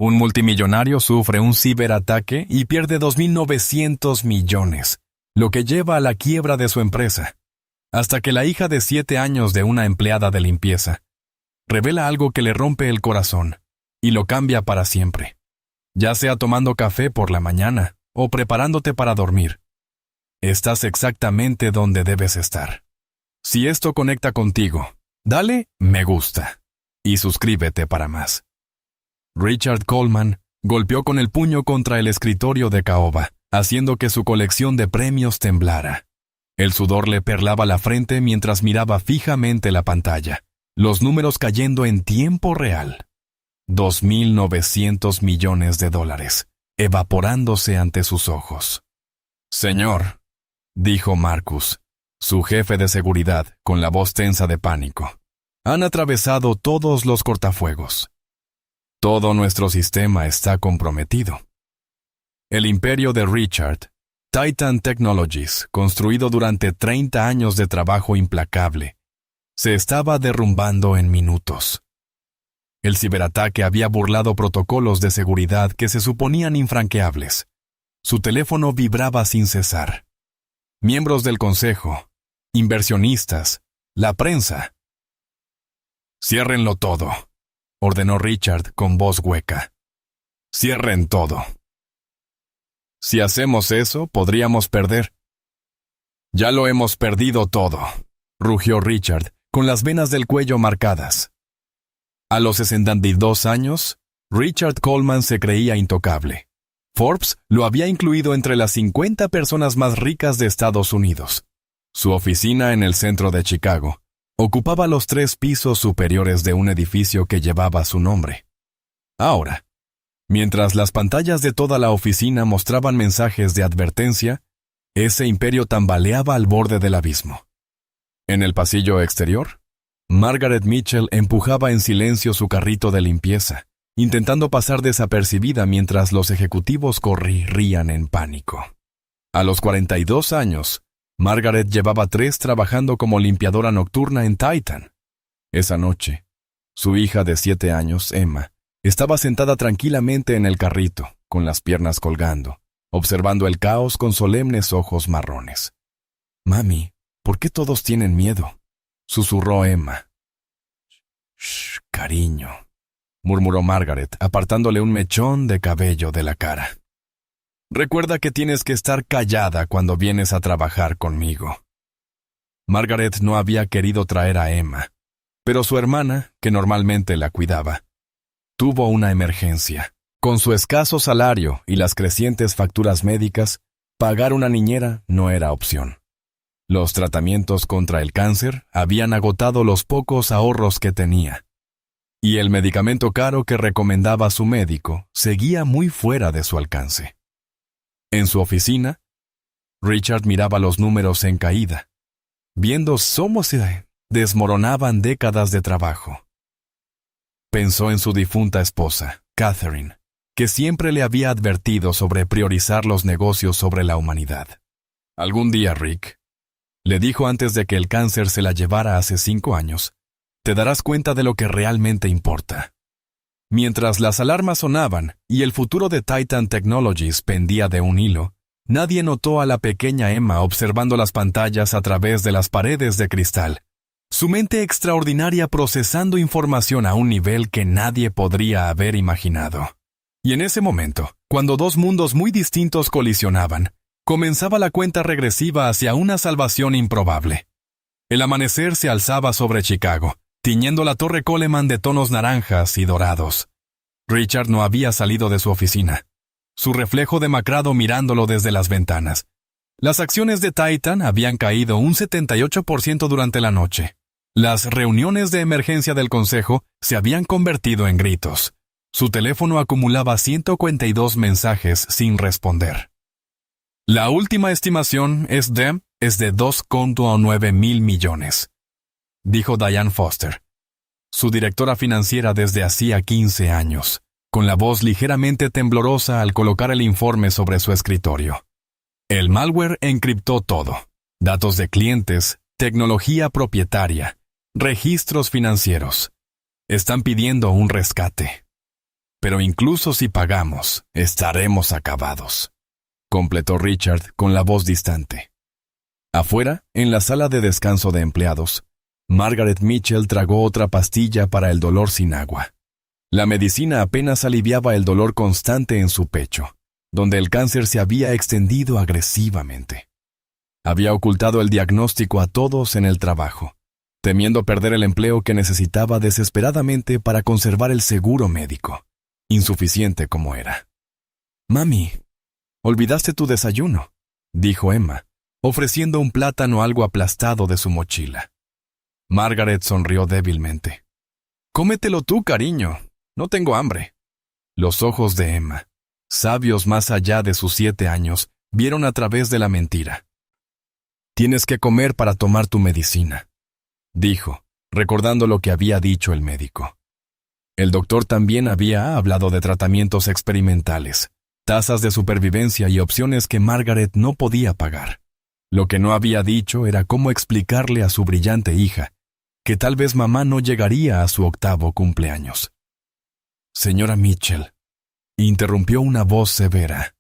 Un multimillonario sufre un ciberataque y pierde 2.900 millones, lo que lleva a la quiebra de su empresa. Hasta que la hija de 7 años de una empleada de limpieza revela algo que le rompe el corazón y lo cambia para siempre. Ya sea tomando café por la mañana o preparándote para dormir, estás exactamente donde debes estar. Si esto conecta contigo, dale me gusta y suscríbete para más. Richard Coleman golpeó con el puño contra el escritorio de caoba, haciendo que su colección de premios temblara. El sudor le perlaba la frente mientras miraba fijamente la pantalla, los números cayendo en tiempo real. 2.900 millones de dólares, evaporándose ante sus ojos. «Señor», dijo Marcus, su jefe de seguridad, con la voz tensa de pánico, «han atravesado todos los cortafuegos. Todo nuestro sistema está comprometido». El imperio de Richard, Titan Technologies, construido durante 30 años de trabajo implacable, se estaba derrumbando en minutos. El ciberataque había burlado protocolos de seguridad que se suponían infranqueables. Su teléfono vibraba sin cesar. Miembros del consejo, inversionistas, la prensa. «Ciérrenlo todo», ordenó Richard con voz hueca. «Cierren todo. Si hacemos eso, podríamos perder». «Ya lo hemos perdido todo», rugió Richard, con las venas del cuello marcadas. A los 62 años, Richard Coleman se creía intocable. Forbes lo había incluido entre las 50 personas más ricas de Estados Unidos. Su oficina en el centro de Chicago ocupaba los 3 pisos superiores de un edificio que llevaba su nombre. Ahora, mientras las pantallas de toda la oficina mostraban mensajes de advertencia, ese imperio tambaleaba al borde del abismo. En el pasillo exterior, Margaret Mitchell empujaba en silencio su carrito de limpieza, intentando pasar desapercibida mientras los ejecutivos corrían en pánico. A los 42 años, Margaret llevaba 3 trabajando como limpiadora nocturna en Titan. Esa noche, su hija de 7 años, Emma, estaba sentada tranquilamente en el carrito, con las piernas colgando, observando el caos con solemnes ojos marrones. «Mami, ¿por qué todos tienen miedo?», susurró Emma. «Shh, cariño», murmuró Margaret, apartándole un mechón de cabello de la cara. «Recuerda que tienes que estar callada cuando vienes a trabajar conmigo». Margaret no había querido traer a Emma, pero su hermana, que normalmente la cuidaba, tuvo una emergencia. Con su escaso salario y las crecientes facturas médicas, pagar una niñera no era opción. Los tratamientos contra el cáncer habían agotado los pocos ahorros que tenía, y el medicamento caro que recomendaba su médico seguía muy fuera de su alcance. En su oficina, Richard miraba los números en caída, viendo cómo se desmoronaban décadas de trabajo. Pensó en su difunta esposa, Catherine, que siempre le había advertido sobre priorizar los negocios sobre la humanidad. «Algún día, Rick», le dijo antes de que el cáncer se la llevara hace 5 años, «te darás cuenta de lo que realmente importa». Mientras las alarmas sonaban y el futuro de Titan Technologies pendía de un hilo, nadie notó a la pequeña Emma observando las pantallas a través de las paredes de cristal, su mente extraordinaria procesando información a un nivel que nadie podría haber imaginado. Y en ese momento, cuando 2 mundos muy distintos colisionaban, comenzaba la cuenta regresiva hacia una salvación improbable. El amanecer se alzaba sobre Chicago, tiñendo la torre Coleman de tonos naranjas y dorados. Richard no había salido de su oficina, su reflejo demacrado mirándolo desde las ventanas. Las acciones de Titan habían caído un 78% durante la noche. Las reuniones de emergencia del consejo se habían convertido en gritos. Su teléfono acumulaba 142 mensajes sin responder. «La última estimación es de 2,9 mil millones», dijo Diane Foster, su directora financiera desde hacía 15 años, con la voz ligeramente temblorosa al colocar el informe sobre su escritorio. El malware encriptó todo: datos de clientes, tecnología propietaria, registros financieros. Están pidiendo un rescate. Pero incluso si pagamos, estaremos acabados, completó Richard con la voz distante. Afuera, en la sala de descanso de empleados, Margaret Mitchell tragó otra pastilla para el dolor sin agua. La medicina apenas aliviaba el dolor constante en su pecho, donde el cáncer se había extendido agresivamente. Había ocultado el diagnóstico a todos en el trabajo, temiendo perder el empleo que necesitaba desesperadamente para conservar el seguro médico, insuficiente como era. «Mami, olvidaste tu desayuno», dijo Emma, ofreciendo un plátano algo aplastado de su mochila. Margaret sonrió débilmente. «Cómetelo tú, cariño. No tengo hambre». Los ojos de Emma, sabios más allá de sus 7 años, vieron a través de la mentira. «Tienes que comer para tomar tu medicina», dijo, recordando lo que había dicho el médico. El doctor también había hablado de tratamientos experimentales, tasas de supervivencia y opciones que Margaret no podía pagar. Lo que no había dicho era cómo explicarle a su brillante hija que tal vez mamá no llegaría a su 8º cumpleaños. «Señora Mitchell», interrumpió una voz severa.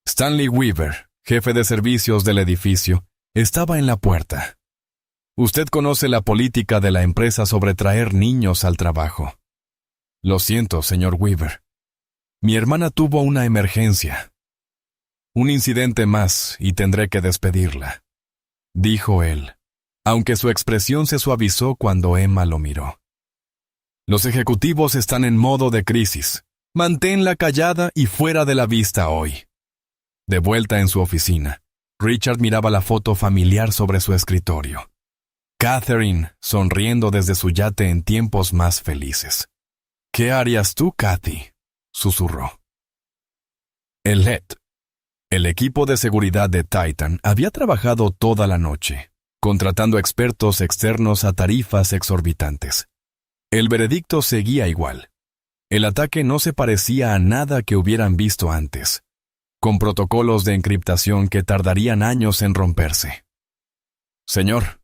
Stanley Weaver, jefe de servicios del edificio, estaba en la puerta. «Usted conoce la política de la empresa sobre traer niños al trabajo». «Lo siento, señor Weaver. Mi hermana tuvo una emergencia. Un incidente más y tendré que despedirla», dijo él, aunque su expresión se suavizó cuando Emma lo miró. «Los ejecutivos están en modo de crisis. Manténla callada y fuera de la vista hoy». De vuelta en su oficina, Richard miraba la foto familiar sobre su escritorio. Catherine, sonriendo desde su yate en tiempos más felices. «¿Qué harías tú, Cathy?», susurró. El LED. El equipo de seguridad de Titan había trabajado toda la noche, contratando expertos externos a tarifas exorbitantes. El veredicto seguía igual. El ataque no se parecía a nada que hubieran visto antes, con protocolos de encriptación que tardarían años en romperse. «Señor»,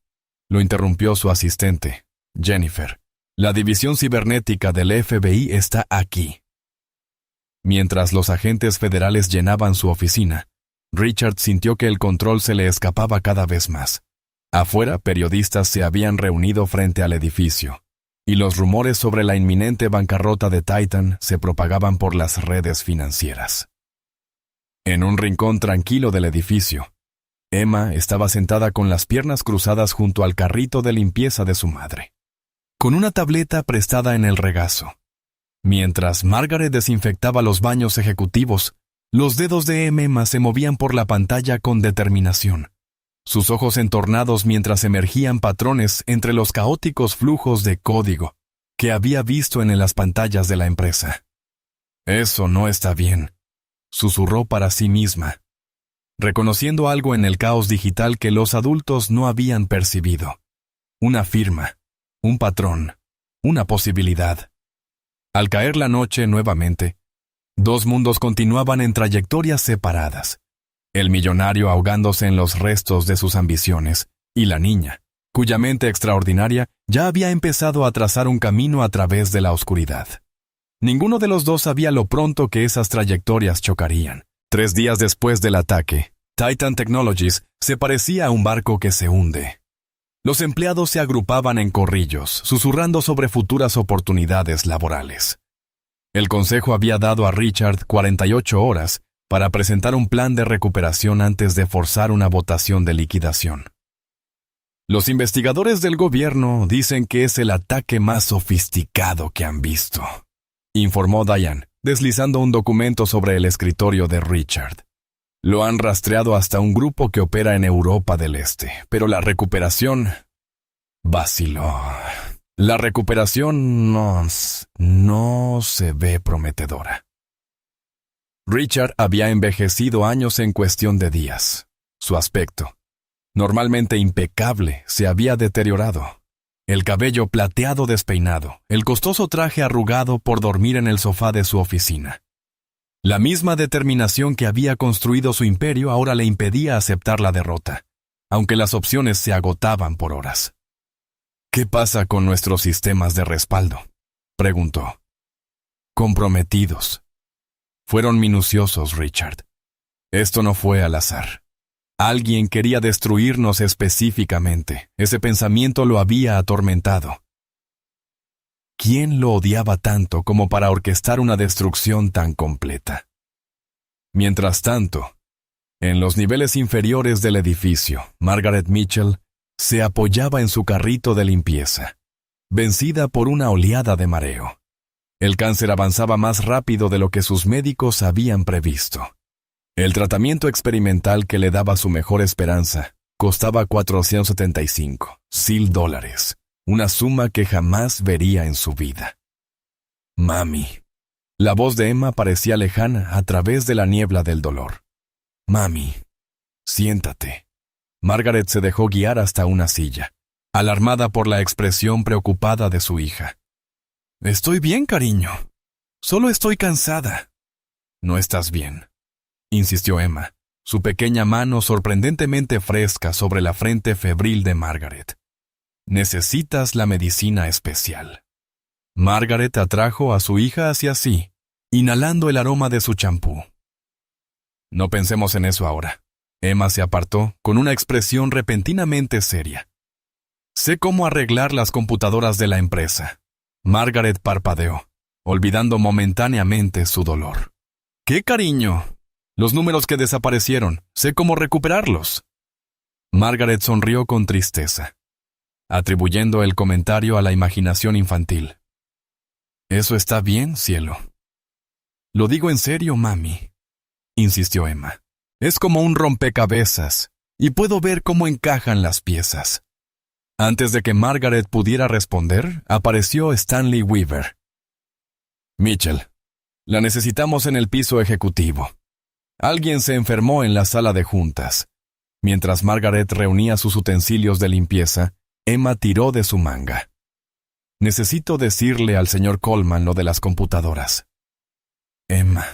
lo interrumpió su asistente, Jennifer, «la división cibernética del FBI está aquí». Mientras los agentes federales llenaban su oficina, Richard sintió que el control se le escapaba cada vez más. Afuera, periodistas se habían reunido frente al edificio, y los rumores sobre la inminente bancarrota de Titan se propagaban por las redes financieras. En un rincón tranquilo del edificio, Emma estaba sentada con las piernas cruzadas junto al carrito de limpieza de su madre, con una tableta prestada en el regazo. Mientras Margaret desinfectaba los baños ejecutivos, los dedos de Emma se movían por la pantalla con determinación, sus ojos entornados mientras emergían patrones entre los caóticos flujos de código que había visto en las pantallas de la empresa. «Eso no está bien», susurró para sí misma, reconociendo algo en el caos digital que los adultos no habían percibido. Una firma, un patrón, una posibilidad. Al caer la noche nuevamente, 2 mundos continuaban en trayectorias separadas. El millonario ahogándose en los restos de sus ambiciones, y la niña, cuya mente extraordinaria ya había empezado a trazar un camino a través de la oscuridad. Ninguno de los dos sabía lo pronto que esas trayectorias chocarían. 3 días después del ataque, Titan Technologies se parecía a un barco que se hunde. Los empleados se agrupaban en corrillos, susurrando sobre futuras oportunidades laborales. El consejo había dado a Richard 48 horas para presentar un plan de recuperación antes de forzar una votación de liquidación. Los investigadores del gobierno dicen que es el ataque más sofisticado que han visto, informó Diane, deslizando un documento sobre el escritorio de Richard. Lo han rastreado hasta un grupo que opera en Europa del Este, pero la recuperación vaciló. La recuperación no se ve prometedora. Richard había envejecido años en cuestión de días. Su aspecto, normalmente impecable, se había deteriorado. El cabello plateado despeinado, el costoso traje arrugado por dormir en el sofá de su oficina. La misma determinación que había construido su imperio ahora le impedía aceptar la derrota, aunque las opciones se agotaban por horas. «¿Qué pasa con nuestros sistemas de respaldo?», preguntó. comprometidos. Fueron minuciosos, Richard. Esto no fue al azar. Alguien quería destruirnos específicamente. Ese pensamiento lo había atormentado. ¿Quién lo odiaba tanto como para orquestar una destrucción tan completa? Mientras tanto, en los niveles inferiores del edificio, Margaret Mitchell se apoyaba en su carrito de limpieza, vencida por una oleada de mareo. El cáncer avanzaba más rápido de lo que sus médicos habían previsto. El tratamiento experimental que le daba su mejor esperanza costaba $475,000, una suma que jamás vería en su vida. Mami. La voz de Emma parecía lejana a través de la niebla del dolor. Mami, siéntate. Margaret se dejó guiar hasta una silla, alarmada por la expresión preocupada de su hija. Estoy bien, cariño. Solo estoy cansada. No estás bien, insistió Emma, su pequeña mano sorprendentemente fresca sobre la frente febril de Margaret. Necesitas la medicina especial. Margaret atrajo a su hija hacia sí, inhalando el aroma de su champú. No pensemos en eso ahora. Emma se apartó con una expresión repentinamente seria. Sé cómo arreglar las computadoras de la empresa. Margaret parpadeó, olvidando momentáneamente su dolor. ¿Qué, cariño? Los números que desaparecieron, sé cómo recuperarlos. Margaret sonrió con tristeza, atribuyendo el comentario a la imaginación infantil. Eso está bien, cielo. Lo digo en serio, mami, insistió Emma. Es como un rompecabezas, y puedo ver cómo encajan las piezas. Antes de que Margaret pudiera responder, apareció Stanley Weaver. Mitchell, la necesitamos en el piso ejecutivo. Alguien se enfermó en la sala de juntas. Mientras Margaret reunía sus utensilios de limpieza, Emma tiró de su manga. Necesito decirle al señor Coleman lo de las computadoras. Emma,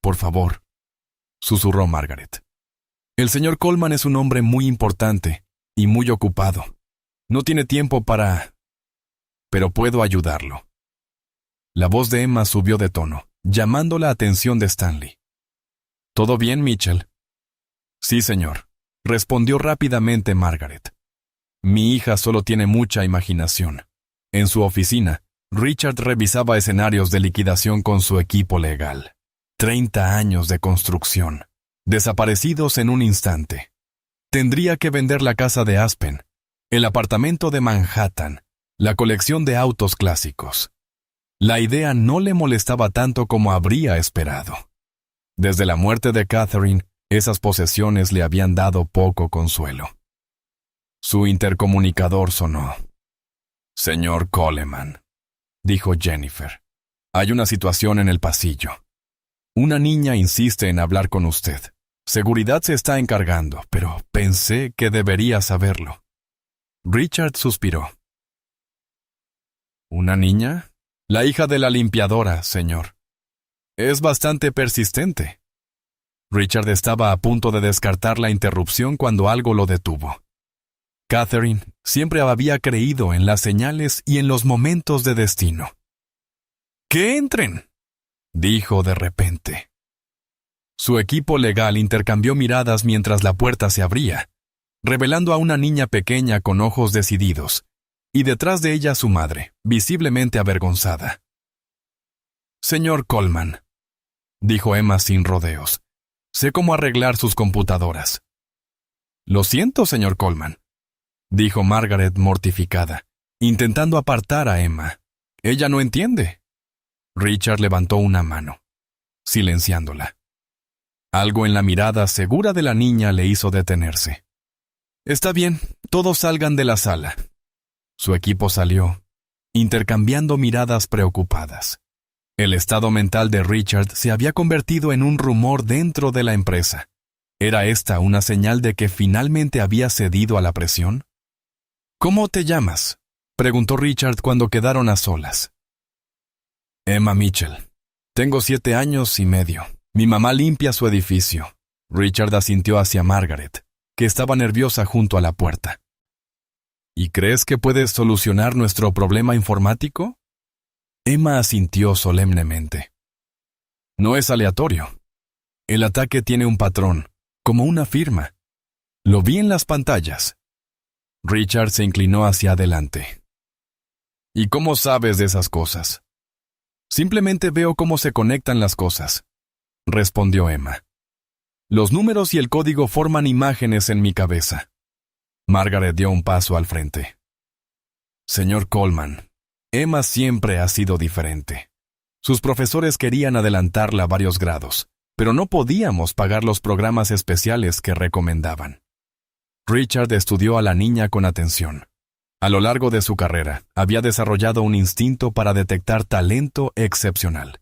por favor, susurró Margaret. El señor Coleman es un hombre muy importante y muy ocupado. No tiene tiempo para... Pero puedo ayudarlo. La voz de Emma subió de tono, llamando la atención de Stanley. ¿Todo bien, Mitchell? Sí, señor, respondió rápidamente Margaret. Mi hija solo tiene mucha imaginación. En su oficina, Richard revisaba escenarios de liquidación con su equipo legal. 30 años de construcción, desaparecidos en un instante. Tendría que vender la casa de Aspen, el apartamento de Manhattan, la colección de autos clásicos. La idea no le molestaba tanto como habría esperado. Desde la muerte de Catherine, esas posesiones le habían dado poco consuelo. Su intercomunicador sonó. Señor Coleman, dijo Jennifer, hay una situación en el pasillo. Una niña insiste en hablar con usted. Seguridad se está encargando, pero pensé que debería saberlo. Richard suspiró. ¿Una niña? La hija de la limpiadora, señor. Es bastante persistente. Richard estaba a punto de descartar la interrupción cuando algo lo detuvo. Catherine siempre había creído en las señales y en los momentos de destino. ¡Que entren!, dijo de repente. Su equipo legal intercambió miradas mientras la puerta se abría, revelando a una niña pequeña con ojos decididos, y detrás de ella su madre, visiblemente avergonzada. Señor Coleman, dijo Emma sin rodeos, sé cómo arreglar sus computadoras. Lo siento, señor Coleman, dijo Margaret mortificada, intentando apartar a Emma. Ella no entiende. Richard levantó una mano, silenciándola. Algo en la mirada segura de la niña le hizo detenerse. Está bien, todos salgan de la sala. Su equipo salió, intercambiando miradas preocupadas. El estado mental de Richard se había convertido en un rumor dentro de la empresa. ¿Era esta una señal de que finalmente había cedido a la presión? ¿Cómo te llamas?, preguntó Richard cuando quedaron a solas. Emma Mitchell. Tengo 7 años y medio. Mi mamá limpia su edificio. Richard asintió hacia Margaret, que estaba nerviosa junto a la puerta. ¿Y crees que puedes solucionar nuestro problema informático? Emma asintió solemnemente. No es aleatorio. El ataque tiene un patrón, como una firma. Lo vi en las pantallas. Richard se inclinó hacia adelante. ¿Y cómo sabes de esas cosas? Simplemente veo cómo se conectan las cosas, respondió Emma. Los números y el código forman imágenes en mi cabeza. Margaret dio un paso al frente. Señor Coleman, Emma siempre ha sido diferente. Sus profesores querían adelantarla varios grados, pero no podíamos pagar los programas especiales que recomendaban. Richard estudió a la niña con atención. A lo largo de su carrera, había desarrollado un instinto para detectar talento excepcional.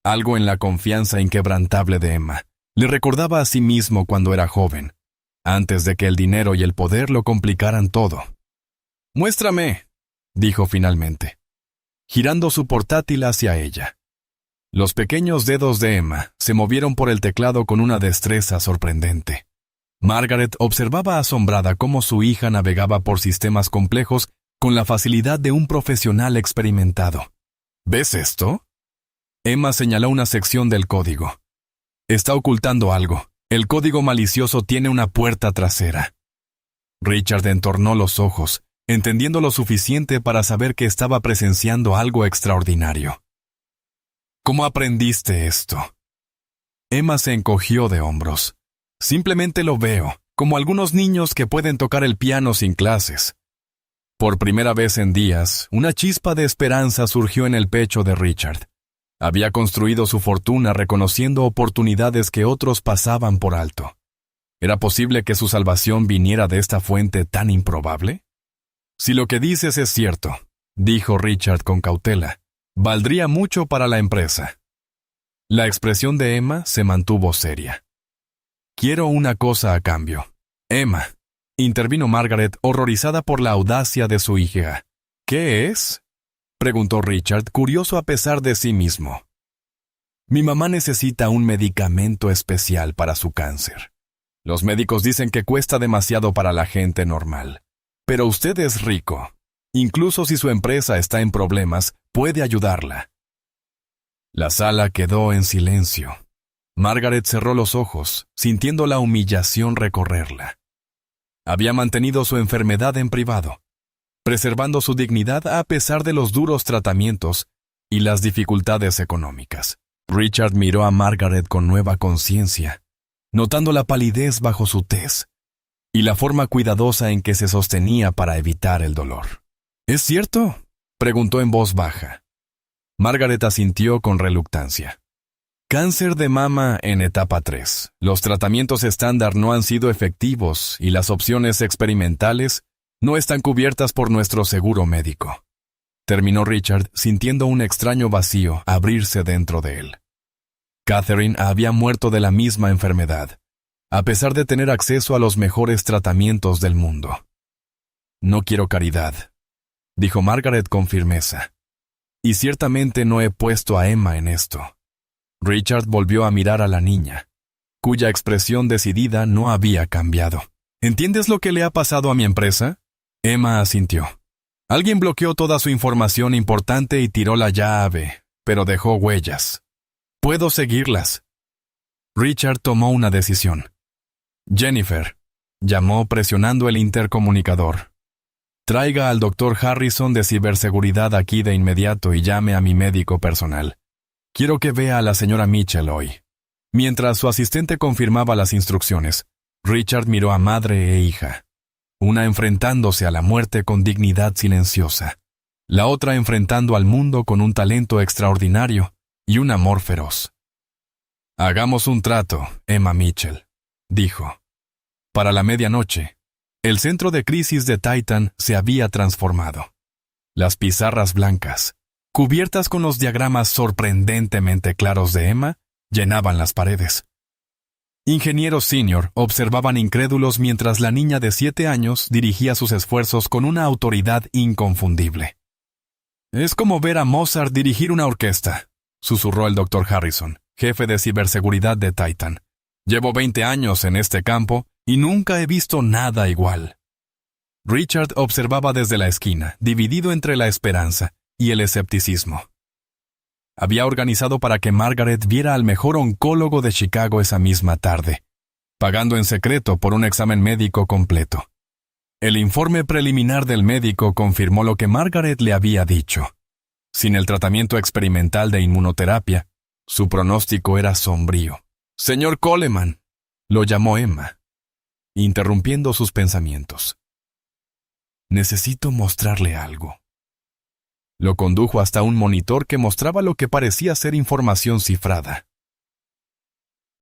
Algo en la confianza inquebrantable de Emma le recordaba a sí mismo cuando era joven, antes de que el dinero y el poder lo complicaran todo. «Muéstrame», dijo finalmente, girando su portátil hacia ella. Los pequeños dedos de Emma se movieron por el teclado con una destreza sorprendente. Margaret observaba asombrada cómo su hija navegaba por sistemas complejos con la facilidad de un profesional experimentado. ¿Ves esto? Emma señaló una sección del código. Está ocultando algo. El código malicioso tiene una puerta trasera. Richard entornó los ojos, entendiendo lo suficiente para saber que estaba presenciando algo extraordinario. ¿Cómo aprendiste esto? Emma se encogió de hombros. Simplemente lo veo, como algunos niños que pueden tocar el piano sin clases. Por primera vez en días, una chispa de esperanza surgió en el pecho de Richard. Había construido su fortuna reconociendo oportunidades que otros pasaban por alto. ¿Era posible que su salvación viniera de esta fuente tan improbable? Si lo que dices es cierto, dijo Richard con cautela, valdría mucho para la empresa. La expresión de Emma se mantuvo seria. Quiero una cosa a cambio. Emma, intervino Margaret, horrorizada por la audacia de su hija. ¿Qué es? Preguntó Richard, curioso a pesar de sí mismo. Mi mamá necesita un medicamento especial para su cáncer. Los médicos dicen que cuesta demasiado para la gente normal. Pero usted es rico. Incluso si su empresa está en problemas, puede ayudarla. La sala quedó en silencio. Margaret cerró los ojos, sintiendo la humillación recorrerla. Había mantenido su enfermedad en privado, preservando su dignidad a pesar de los duros tratamientos y las dificultades económicas. Richard miró a Margaret con nueva conciencia, notando la palidez bajo su tez y la forma cuidadosa en que se sostenía para evitar el dolor. ¿Es cierto?, preguntó en voz baja. Margaret asintió con reluctancia. Cáncer de mama en etapa 3. Los tratamientos estándar no han sido efectivos y las opciones experimentales no están cubiertas por nuestro seguro médico. Terminó Richard, sintiendo un extraño vacío abrirse dentro de él. Catherine había muerto de la misma enfermedad, a pesar de tener acceso a los mejores tratamientos del mundo. No quiero caridad, dijo Margaret con firmeza. Y ciertamente no he puesto a Emma en esto. Richard volvió a mirar a la niña, cuya expresión decidida no había cambiado. ¿Entiendes lo que le ha pasado a mi empresa? Emma asintió. Alguien bloqueó toda su información importante y tiró la llave, pero dejó huellas. Puedo seguirlas. Richard tomó una decisión. Jennifer, llamó presionando el intercomunicador. Traiga al Dr. Harrison de ciberseguridad aquí de inmediato y llame a mi médico personal. Quiero que vea a la señora Mitchell hoy. Mientras su asistente confirmaba las instrucciones, Richard miró a madre e hija, una enfrentándose a la muerte con dignidad silenciosa, la otra enfrentando al mundo con un talento extraordinario y un amor feroz. Hagamos un trato, Emma Mitchell, dijo. Para la medianoche, el centro de crisis de Titan se había transformado. Las pizarras blancas, cubiertas con los diagramas sorprendentemente claros de Emma, llenaban las paredes. Ingenieros senior observaban incrédulos mientras la niña de 7 años dirigía sus esfuerzos con una autoridad inconfundible. Es como ver a Mozart dirigir una orquesta, susurró el Dr. Harrison, jefe de ciberseguridad de Titan. Llevo 20 años en este campo y nunca he visto nada igual. Richard observaba desde la esquina, dividido entre la esperanza y el escepticismo. había organizado para que Margaret viera al mejor oncólogo de Chicago esa misma tarde, pagando en secreto por un examen médico completo. El informe preliminar del médico confirmó lo que Margaret le había dicho. Sin el tratamiento experimental de inmunoterapia, su pronóstico era sombrío. «Señor Coleman», lo llamó Emma, interrumpiendo sus pensamientos. «Necesito mostrarle algo». Lo condujo hasta un monitor que mostraba lo que parecía ser información cifrada.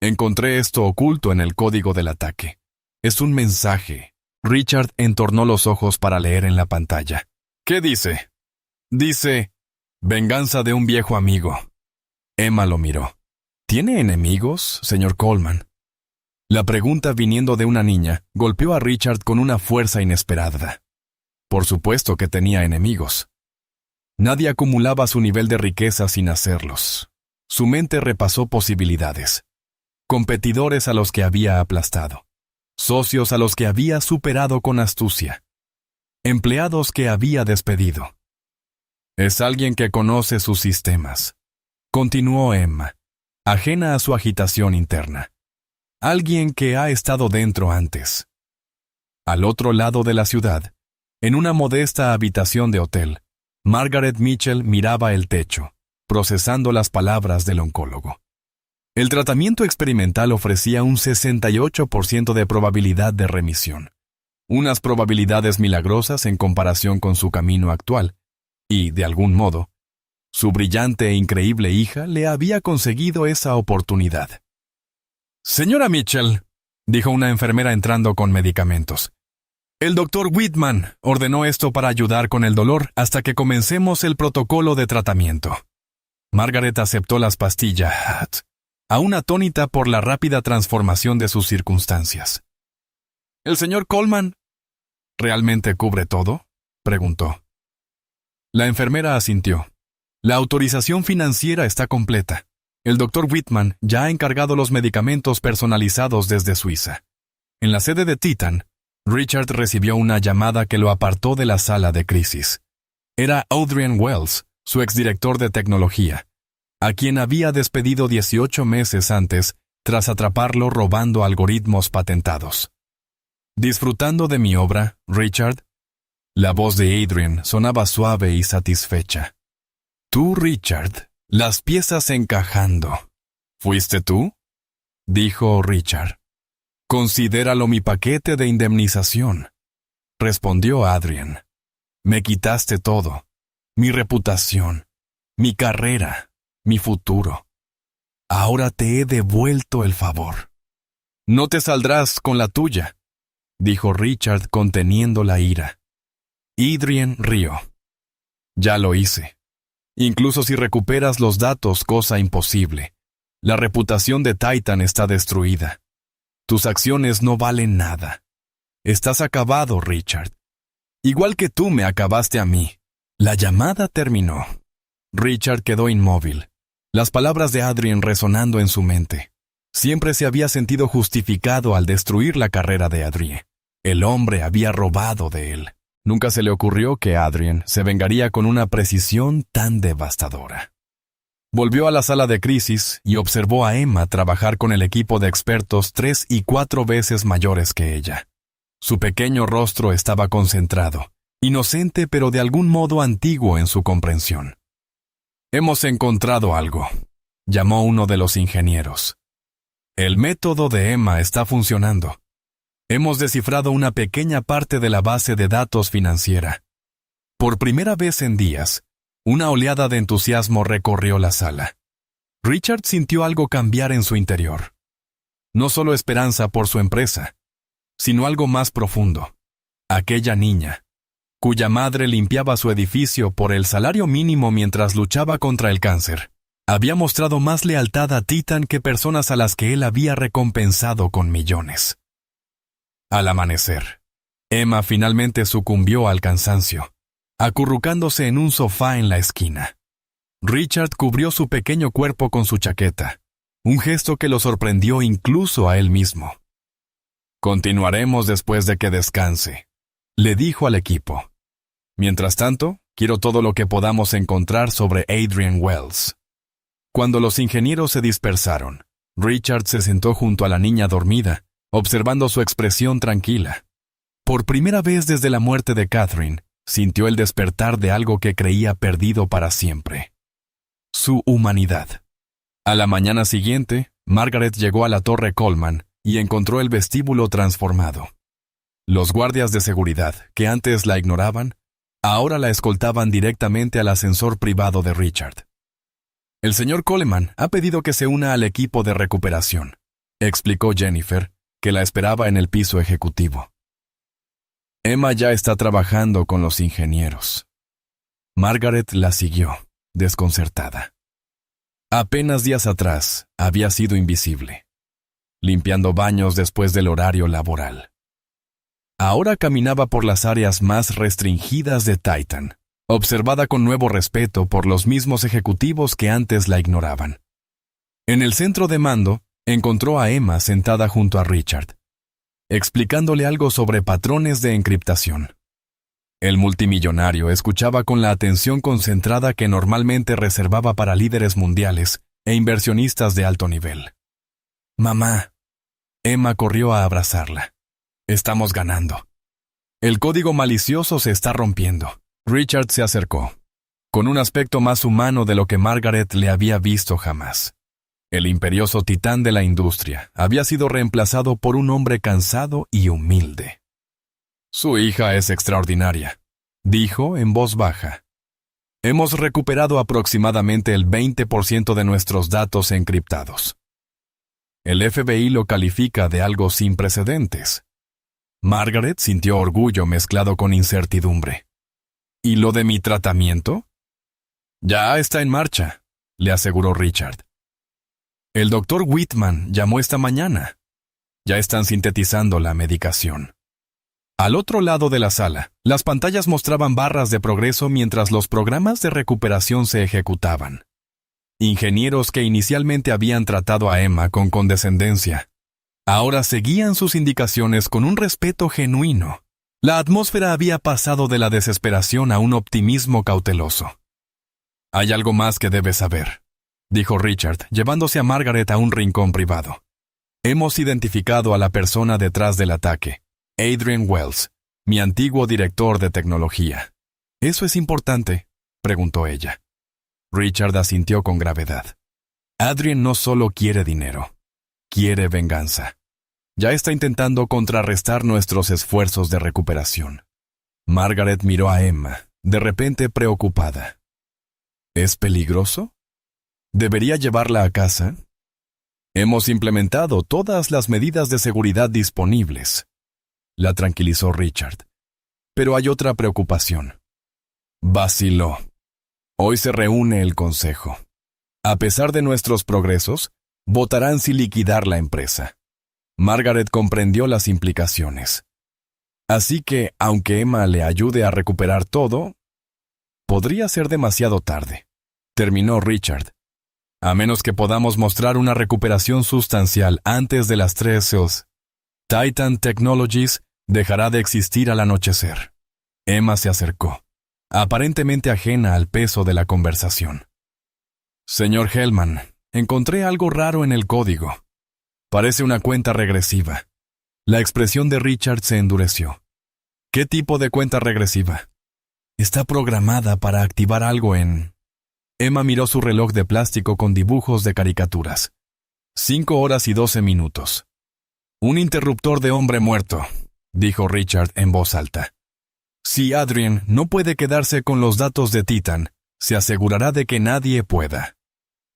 «Encontré esto oculto en el código del ataque. Es un mensaje». Richard entornó los ojos para leer en la pantalla. «¿Qué dice?» «Dice, venganza de un viejo amigo». Emma lo miró. «¿Tiene enemigos, señor Coleman?» La pregunta, viniendo de una niña, golpeó a Richard con una fuerza inesperada. Por supuesto que tenía enemigos. Nadie acumulaba su nivel de riqueza sin hacerlos. Su mente repasó posibilidades. Competidores a los que había aplastado. Socios a los que había superado con astucia. Empleados que había despedido. «Es alguien que conoce sus sistemas», continuó Emma, ajena a su agitación interna. «Alguien que ha estado dentro antes». Al otro lado de la ciudad, en una modesta habitación de hotel, Margaret Mitchell miraba el techo, procesando las palabras del oncólogo. El tratamiento experimental ofrecía un 68% de probabilidad de remisión, unas probabilidades milagrosas en comparación con su camino actual, y, de algún modo, su brillante e increíble hija le había conseguido esa oportunidad. «Señora Mitchell», dijo una enfermera entrando con medicamentos, «el doctor Whitman ordenó esto para ayudar con el dolor hasta que comencemos el protocolo de tratamiento». Margaret aceptó las pastillas, aún atónita por la rápida transformación de sus circunstancias. «¿El señor Coleman realmente cubre todo?», preguntó. La enfermera asintió. «La autorización financiera está completa. El doctor Whitman ya ha encargado los medicamentos personalizados desde Suiza». En la sede de Titan, Richard recibió una llamada que lo apartó de la sala de crisis. Era Adrian Wells, su exdirector de tecnología, a quien había despedido 18 meses antes tras atraparlo robando algoritmos patentados. «¿Disfrutando de mi obra, Richard?» La voz de Adrian sonaba suave y satisfecha. «Tú, Richard, las piezas encajando». «¿Fuiste tú?», dijo Richard. «Considéralo mi paquete de indemnización», respondió Adrian. «Me quitaste todo, mi reputación, mi carrera, mi futuro. Ahora te he devuelto el favor». «No te saldrás con la tuya», dijo Richard conteniendo la ira. Adrian rió. «Ya lo hice. Incluso si recuperas los datos, cosa imposible. La reputación de Titan está destruida. Tus acciones no valen nada. Estás acabado, Richard. Igual que tú me acabaste a mí». La llamada terminó. Richard quedó inmóvil, las palabras de Adrian resonando en su mente. Siempre se había sentido justificado al destruir la carrera de Adrien. El hombre había robado de él. Nunca se le ocurrió que Adrian se vengaría con una precisión tan devastadora. Volvió a la sala de crisis y observó a Emma trabajar con el equipo de expertos 3 y 4 veces mayores que ella. Su pequeño rostro estaba concentrado, inocente pero de algún modo antiguo en su comprensión. «Hemos encontrado algo», llamó uno de los ingenieros. «El método de Emma está funcionando. Hemos descifrado una pequeña parte de la base de datos financiera». Por primera vez en días, una oleada de entusiasmo recorrió la sala. Richard sintió algo cambiar en su interior. No solo esperanza por su empresa, sino algo más profundo. Aquella niña, cuya madre limpiaba su edificio por el salario mínimo mientras luchaba contra el cáncer, había mostrado más lealtad a Titan que personas a las que él había recompensado con millones. Al amanecer, Emma finalmente sucumbió al cansancio, acurrucándose en un sofá en la esquina. Richard cubrió su pequeño cuerpo con su chaqueta, un gesto que lo sorprendió incluso a él mismo. «Continuaremos después de que descanse», le dijo al equipo. «Mientras tanto, quiero todo lo que podamos encontrar sobre Adrian Wells». Cuando los ingenieros se dispersaron, Richard se sentó junto a la niña dormida, observando su expresión tranquila. Por primera vez desde la muerte de Catherine, sintió el despertar de algo que creía perdido para siempre: su humanidad. A la mañana siguiente, Margaret llegó a la Torre Coleman y encontró el vestíbulo transformado. Los guardias de seguridad, que antes la ignoraban, ahora la escoltaban directamente al ascensor privado de Richard. «El señor Coleman ha pedido que se una al equipo de recuperación», explicó Jennifer, que la esperaba en el piso ejecutivo. «Emma ya está trabajando con los ingenieros». Margaret la siguió, desconcertada. Apenas días atrás había sido invisible, limpiando baños después del horario laboral. Ahora caminaba por las áreas más restringidas de Titan, observada con nuevo respeto por los mismos ejecutivos que antes la ignoraban. En el centro de mando, encontró a Emma sentada junto a Richard, explicándole algo sobre patrones de encriptación. El multimillonario escuchaba con la atención concentrada que normalmente reservaba para líderes mundiales e inversionistas de alto nivel. «Mamá». Emma corrió a abrazarla. «Estamos ganando. El código malicioso se está rompiendo». Richard se acercó, con un aspecto más humano de lo que Margaret le había visto jamás. El imperioso titán de la industria había sido reemplazado por un hombre cansado y humilde. «Su hija es extraordinaria», dijo en voz baja. «Hemos recuperado aproximadamente el 20% de nuestros datos encriptados. El FBI lo califica de algo sin precedentes». Margaret sintió orgullo mezclado con incertidumbre. «¿Y lo de mi tratamiento?» «Ya está en marcha», le aseguró Richard. «El doctor Whitman llamó esta mañana. Ya están sintetizando la medicación». Al otro lado de la sala, las pantallas mostraban barras de progreso mientras los programas de recuperación se ejecutaban. Ingenieros que inicialmente habían tratado a Emma con condescendencia, ahora seguían sus indicaciones con un respeto genuino. La atmósfera había pasado de la desesperación a un optimismo cauteloso. «Hay algo más que debes saber», dijo Richard, llevándose a Margaret a un rincón privado. «Hemos identificado a la persona detrás del ataque, Adrian Wells, mi antiguo director de tecnología». «¿Eso es importante?», preguntó ella. Richard asintió con gravedad. «Adrian no solo quiere dinero, quiere venganza. Ya está intentando contrarrestar nuestros esfuerzos de recuperación». Margaret miró a Emma, de repente preocupada. «¿Es peligroso? ¿Debería llevarla a casa?» «Hemos implementado todas las medidas de seguridad disponibles», la tranquilizó Richard. «Pero hay otra preocupación». Vaciló. «Hoy se reúne el consejo. A pesar de nuestros progresos, votarán si liquidar la empresa». Margaret comprendió las implicaciones. Así que, aunque Emma le ayude a recuperar todo, podría ser demasiado tarde, terminó Richard. A menos que podamos mostrar una recuperación sustancial antes de las 3 horas, Titan Technologies dejará de existir al anochecer. Emma se acercó, aparentemente ajena al peso de la conversación. «Señor Hellman, encontré algo raro en el código. Parece una cuenta regresiva». La expresión de Richard se endureció. «¿Qué tipo de cuenta regresiva?» «Está programada para activar algo en...». Emma miró su reloj de plástico con dibujos de caricaturas. 5 horas y 12 minutos. «Un interruptor de hombre muerto», dijo Richard en voz alta. «Si Adrian no puede quedarse con los datos de Titan, se asegurará de que nadie pueda».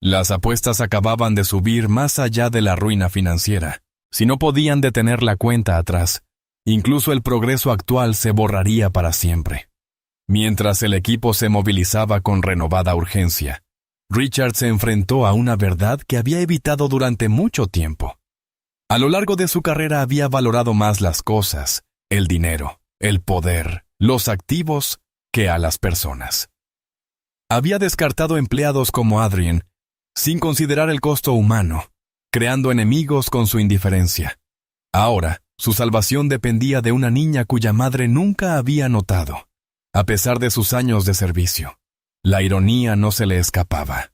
Las apuestas acababan de subir más allá de la ruina financiera. Si no podían detener la cuenta atrás, incluso el progreso actual se borraría para siempre. Mientras el equipo se movilizaba con renovada urgencia, Richard se enfrentó a una verdad que había evitado durante mucho tiempo. A lo largo de su carrera había valorado más las cosas, el dinero, el poder, los activos, que a las personas. Había descartado empleados como Adrian, sin considerar el costo humano, creando enemigos con su indiferencia. Ahora, su salvación dependía de una niña cuya madre nunca había notado, a pesar de sus años de servicio. La ironía no se le escapaba.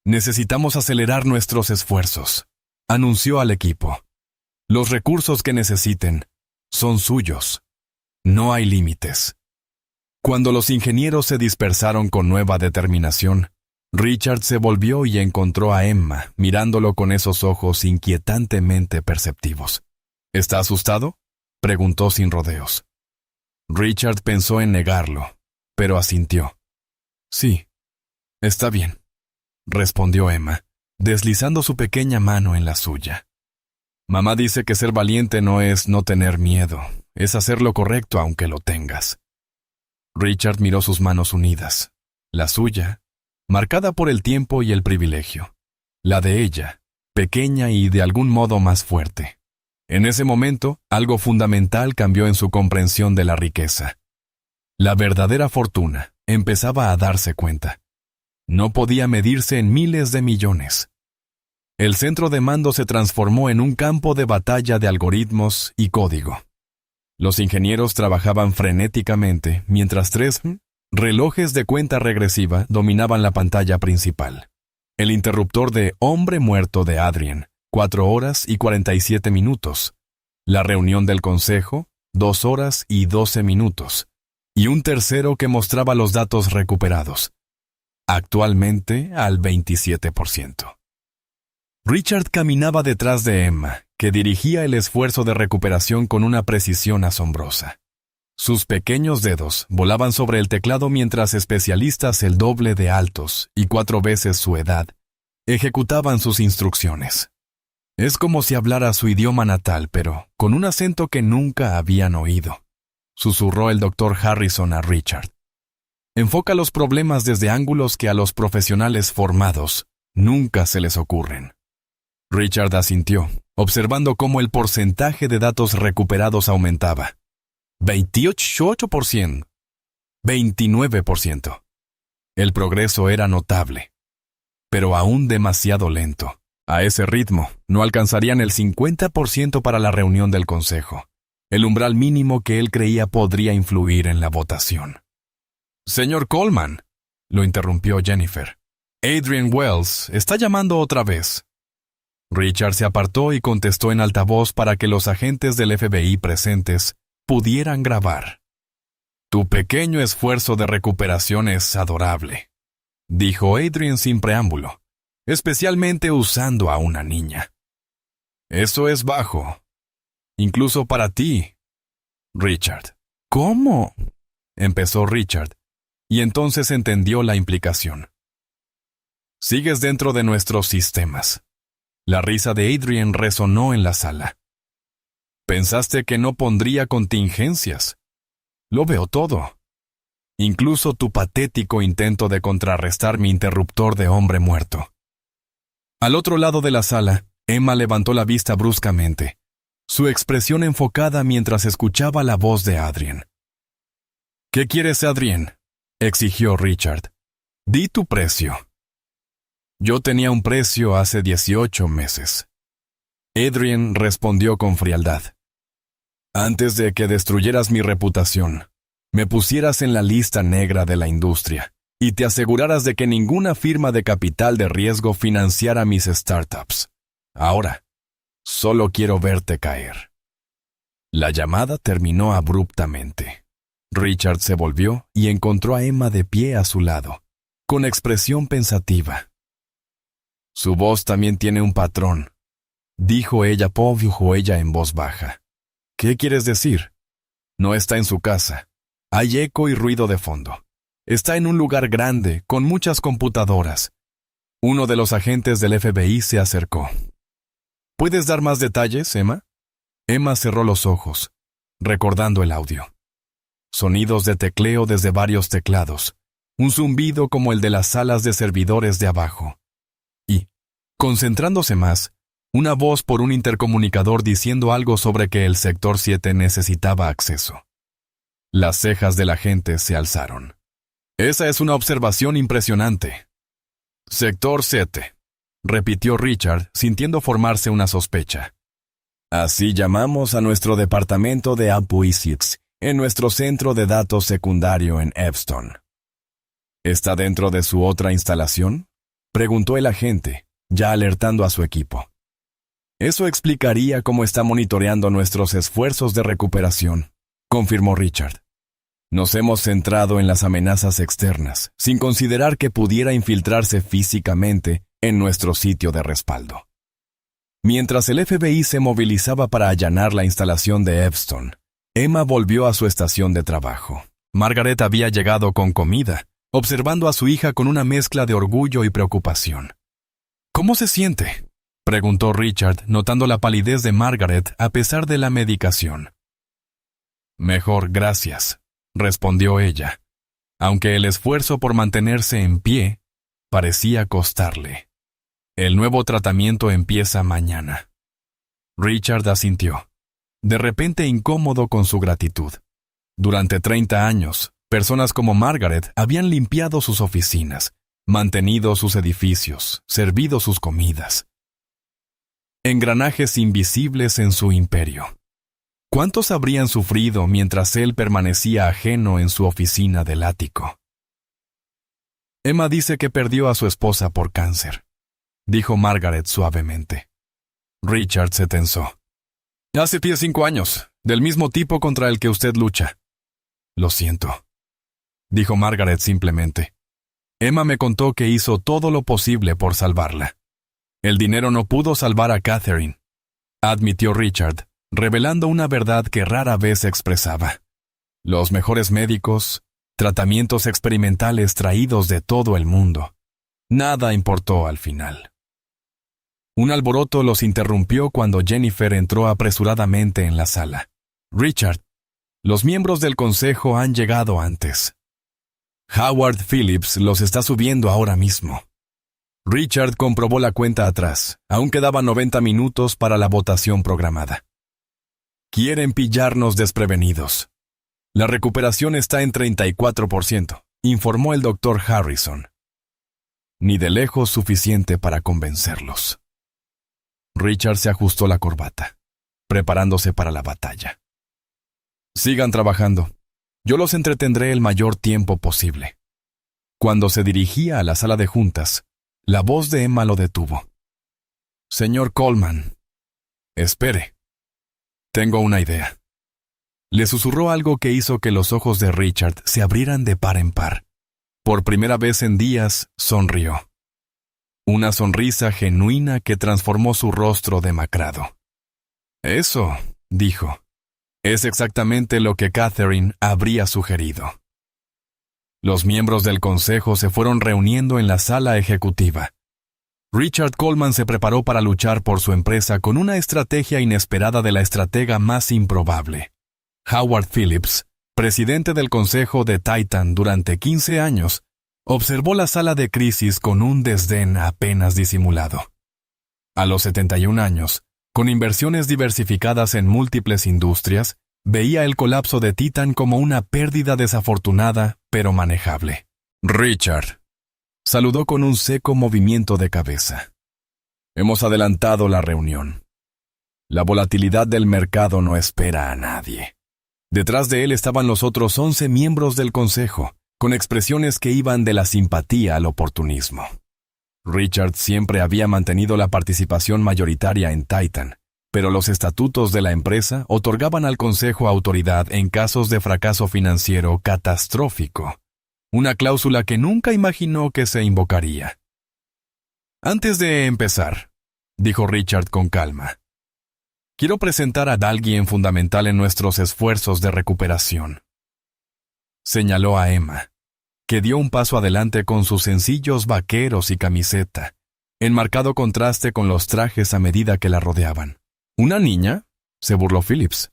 Necesitamos acelerar nuestros esfuerzos, anunció al equipo. Los recursos que necesiten son suyos. No hay límites. Cuando los ingenieros se dispersaron con nueva determinación, Richard se volvió y encontró a Emma mirándolo con esos ojos inquietantemente perceptivos. ¿Está asustado?, preguntó sin rodeos. Richard pensó en negarlo, pero asintió. Sí, está bien, respondió Emma, deslizando su pequeña mano en la suya. Mamá dice que ser valiente no es no tener miedo, es hacer lo correcto aunque lo tengas. Richard miró sus manos unidas, la suya, marcada por el tiempo y el privilegio, la de ella, pequeña y de algún modo más fuerte. En ese momento, algo fundamental cambió en su comprensión de la riqueza. La verdadera fortuna empezaba a darse cuenta. No podía medirse en miles de millones. El centro de mando se transformó en un campo de batalla de algoritmos y código. Los ingenieros trabajaban frenéticamente, mientras 3 relojes de cuenta regresiva dominaban la pantalla principal. El interruptor de hombre muerto de Adrien, 4 horas y 47 minutos. La reunión del consejo, 2 horas y 12 minutos. Y un tercero que mostraba los datos recuperados. Actualmente al 27%. Richard caminaba detrás de Emma, que dirigía el esfuerzo de recuperación con una precisión asombrosa. Sus pequeños dedos volaban sobre el teclado mientras especialistas el doble de altos y 4 veces su edad ejecutaban sus instrucciones. Es como si hablara su idioma natal, pero con un acento que nunca habían oído, susurró el doctor Harrison a Richard. Enfoca los problemas desde ángulos que a los profesionales formados nunca se les ocurren. Richard asintió, observando cómo el porcentaje de datos recuperados aumentaba. 28%. 29%. El progreso era notable, pero aún demasiado lento. A ese ritmo, no alcanzarían el 50% para la reunión del consejo, el umbral mínimo que él creía podría influir en la votación. Señor Coleman, lo interrumpió Jennifer. Adrian Wells está llamando otra vez. Richard se apartó y contestó en altavoz para que los agentes del FBI presentes pudieran grabar. Tu pequeño esfuerzo de recuperación es adorable, dijo Adrian sin preámbulo, especialmente usando a una niña. Eso es bajo, incluso para ti, Richard. ¿Cómo?, empezó Richard, y entonces entendió la implicación. Sigues dentro de nuestros sistemas. La risa de Adrian resonó en la sala. Pensaste que no pondría contingencias. Lo veo todo. Incluso tu patético intento de contrarrestar mi interruptor de hombre muerto. Al otro lado de la sala, Emma levantó la vista bruscamente, su expresión enfocada mientras escuchaba la voz de Adrien. ¿Qué quieres, Adrien?, exigió Richard. Di tu precio. Yo tenía un precio hace 18 meses. Adrien respondió con frialdad. Antes de que destruyeras mi reputación, me pusieras en la lista negra de la industria y te aseguraras de que ninguna firma de capital de riesgo financiara mis startups. Ahora, solo quiero verte caer. La llamada terminó abruptamente. Richard se volvió y encontró a Emma de pie a su lado, con expresión pensativa. Su voz también tiene un patrón, dijo ella en voz baja. ¿Qué quieres decir? No está en su casa. Hay eco y ruido de fondo. Está en un lugar grande, con muchas computadoras. Uno de los agentes del FBI se acercó. ¿Puedes dar más detalles, Emma? Emma cerró los ojos, recordando el audio. Sonidos de tecleo desde varios teclados, un zumbido como el de las salas de servidores de abajo. Y, concentrándose más, una voz por un intercomunicador diciendo algo sobre que el sector 7 necesitaba acceso. Las cejas del agente se alzaron. Esa es una observación impresionante. Sector 7, repitió Richard, sintiendo formarse una sospecha. Así llamamos a nuestro departamento de AppWizards, en nuestro centro de datos secundario en Epston. ¿Está dentro de su otra instalación? preguntó el agente, ya alertando a su equipo. Eso explicaría cómo está monitoreando nuestros esfuerzos de recuperación, confirmó Richard. Nos hemos centrado en las amenazas externas, sin considerar que pudiera infiltrarse físicamente en nuestro sitio de respaldo. Mientras el FBI se movilizaba para allanar la instalación de Epstein, Emma volvió a su estación de trabajo. Margaret había llegado con comida, observando a su hija con una mezcla de orgullo y preocupación. ¿Cómo se siente?, preguntó Richard, notando la palidez de Margaret a pesar de la medicación. Mejor, gracias, respondió ella, aunque el esfuerzo por mantenerse en pie parecía costarle. El nuevo tratamiento empieza mañana. Richard asintió, de repente incómodo con su gratitud. Durante 30 años, personas como Margaret habían limpiado sus oficinas, mantenido sus edificios, servido sus comidas. Engranajes invisibles en su imperio. ¿Cuántos habrían sufrido mientras él permanecía ajeno en su oficina del ático? Emma dice que perdió a su esposa por cáncer, dijo Margaret suavemente. Richard se tensó. Hace 5 años, del mismo tipo contra el que usted lucha. Lo siento, dijo Margaret simplemente. Emma me contó que hizo todo lo posible por salvarla. El dinero no pudo salvar a Catherine, admitió Richard, revelando una verdad que rara vez expresaba. Los mejores médicos, tratamientos experimentales traídos de todo el mundo. Nada importó al final. Un alboroto los interrumpió cuando Jennifer entró apresuradamente en la sala. Richard, los miembros del consejo han llegado antes. Howard Phillips los está subiendo ahora mismo. Richard comprobó la cuenta atrás. Aún quedaban 90 minutos para la votación programada. Quieren pillarnos desprevenidos. La recuperación está en 34%, informó el Dr. Harrison. Ni de lejos suficiente para convencerlos. Richard se ajustó la corbata, preparándose para la batalla. Sigan trabajando. Yo los entretendré el mayor tiempo posible. Cuando se dirigía a la sala de juntas, la voz de Emma lo detuvo. Señor Coleman, espere. Tengo una idea. Le susurró algo que hizo que los ojos de Richard se abrieran de par en par. Por primera vez en días, sonrió. Una sonrisa genuina que transformó su rostro demacrado. Eso, dijo, es exactamente lo que Catherine habría sugerido. Los miembros del consejo se fueron reuniendo en la sala ejecutiva. Richard Coleman se preparó para luchar por su empresa con una estrategia inesperada de la estratega más improbable. Howard Phillips, presidente del consejo de Titan durante 15 años, observó la sala de crisis con un desdén apenas disimulado. A los 71 años, con inversiones diversificadas en múltiples industrias, veía el colapso de Titan como una pérdida desafortunada, pero manejable. Richard, saludó con un seco movimiento de cabeza. Hemos adelantado la reunión. La volatilidad del mercado no espera a nadie. Detrás de él estaban los otros 11 miembros del consejo, con expresiones que iban de la simpatía al oportunismo. Richard siempre había mantenido la participación mayoritaria en Titan, pero los estatutos de la empresa otorgaban al consejo autoridad en casos de fracaso financiero catastrófico, una cláusula que nunca imaginó que se invocaría. Antes de empezar, dijo Richard con calma, quiero presentar a alguien fundamental en nuestros esfuerzos de recuperación. Señaló a Emma, que dio un paso adelante con sus sencillos vaqueros y camiseta, en marcado contraste con los trajes a medida que la rodeaban. ¿Una niña?, se burló Phillips.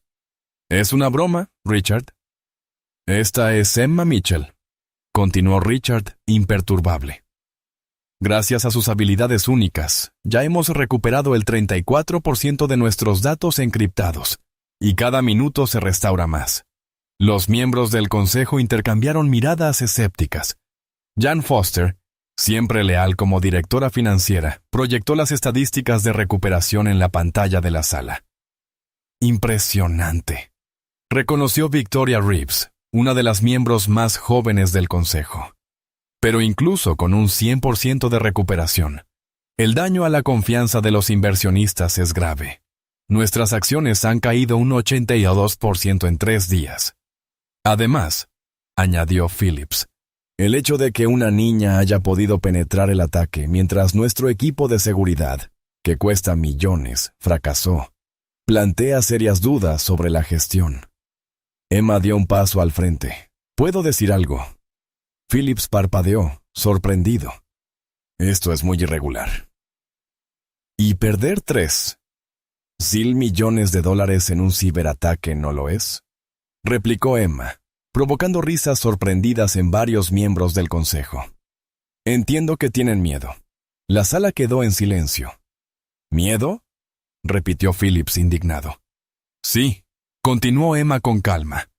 Es una broma, Richard. Esta es Emma Mitchell, continuó Richard, imperturbable. Gracias a sus habilidades únicas, ya hemos recuperado el 34% de nuestros datos encriptados, y cada minuto se restaura más. Los miembros del consejo intercambiaron miradas escépticas. Jan Foster, siempre leal como directora financiera, proyectó las estadísticas de recuperación en la pantalla de la sala. Impresionante, reconoció Victoria Reeves, una de las miembros más jóvenes del consejo. Pero incluso con un 100% de recuperación, el daño a la confianza de los inversionistas es grave. Nuestras acciones han caído un 82% en 3 días. Además, añadió Phillips, el hecho de que una niña haya podido penetrar el ataque mientras nuestro equipo de seguridad, que cuesta millones, fracasó, plantea serias dudas sobre la gestión. Emma dio un paso al frente. ¿Puedo decir algo? Phillips parpadeó, sorprendido. Esto es muy irregular. ¿Y perder 3,000 millones de dólares en un ciberataque no lo es? Replicó Emma, provocando risas sorprendidas en varios miembros del consejo. Entiendo que tienen miedo. La sala quedó en silencio. ¿Miedo?, repitió Phillips indignado. Sí, continuó Emma con calma.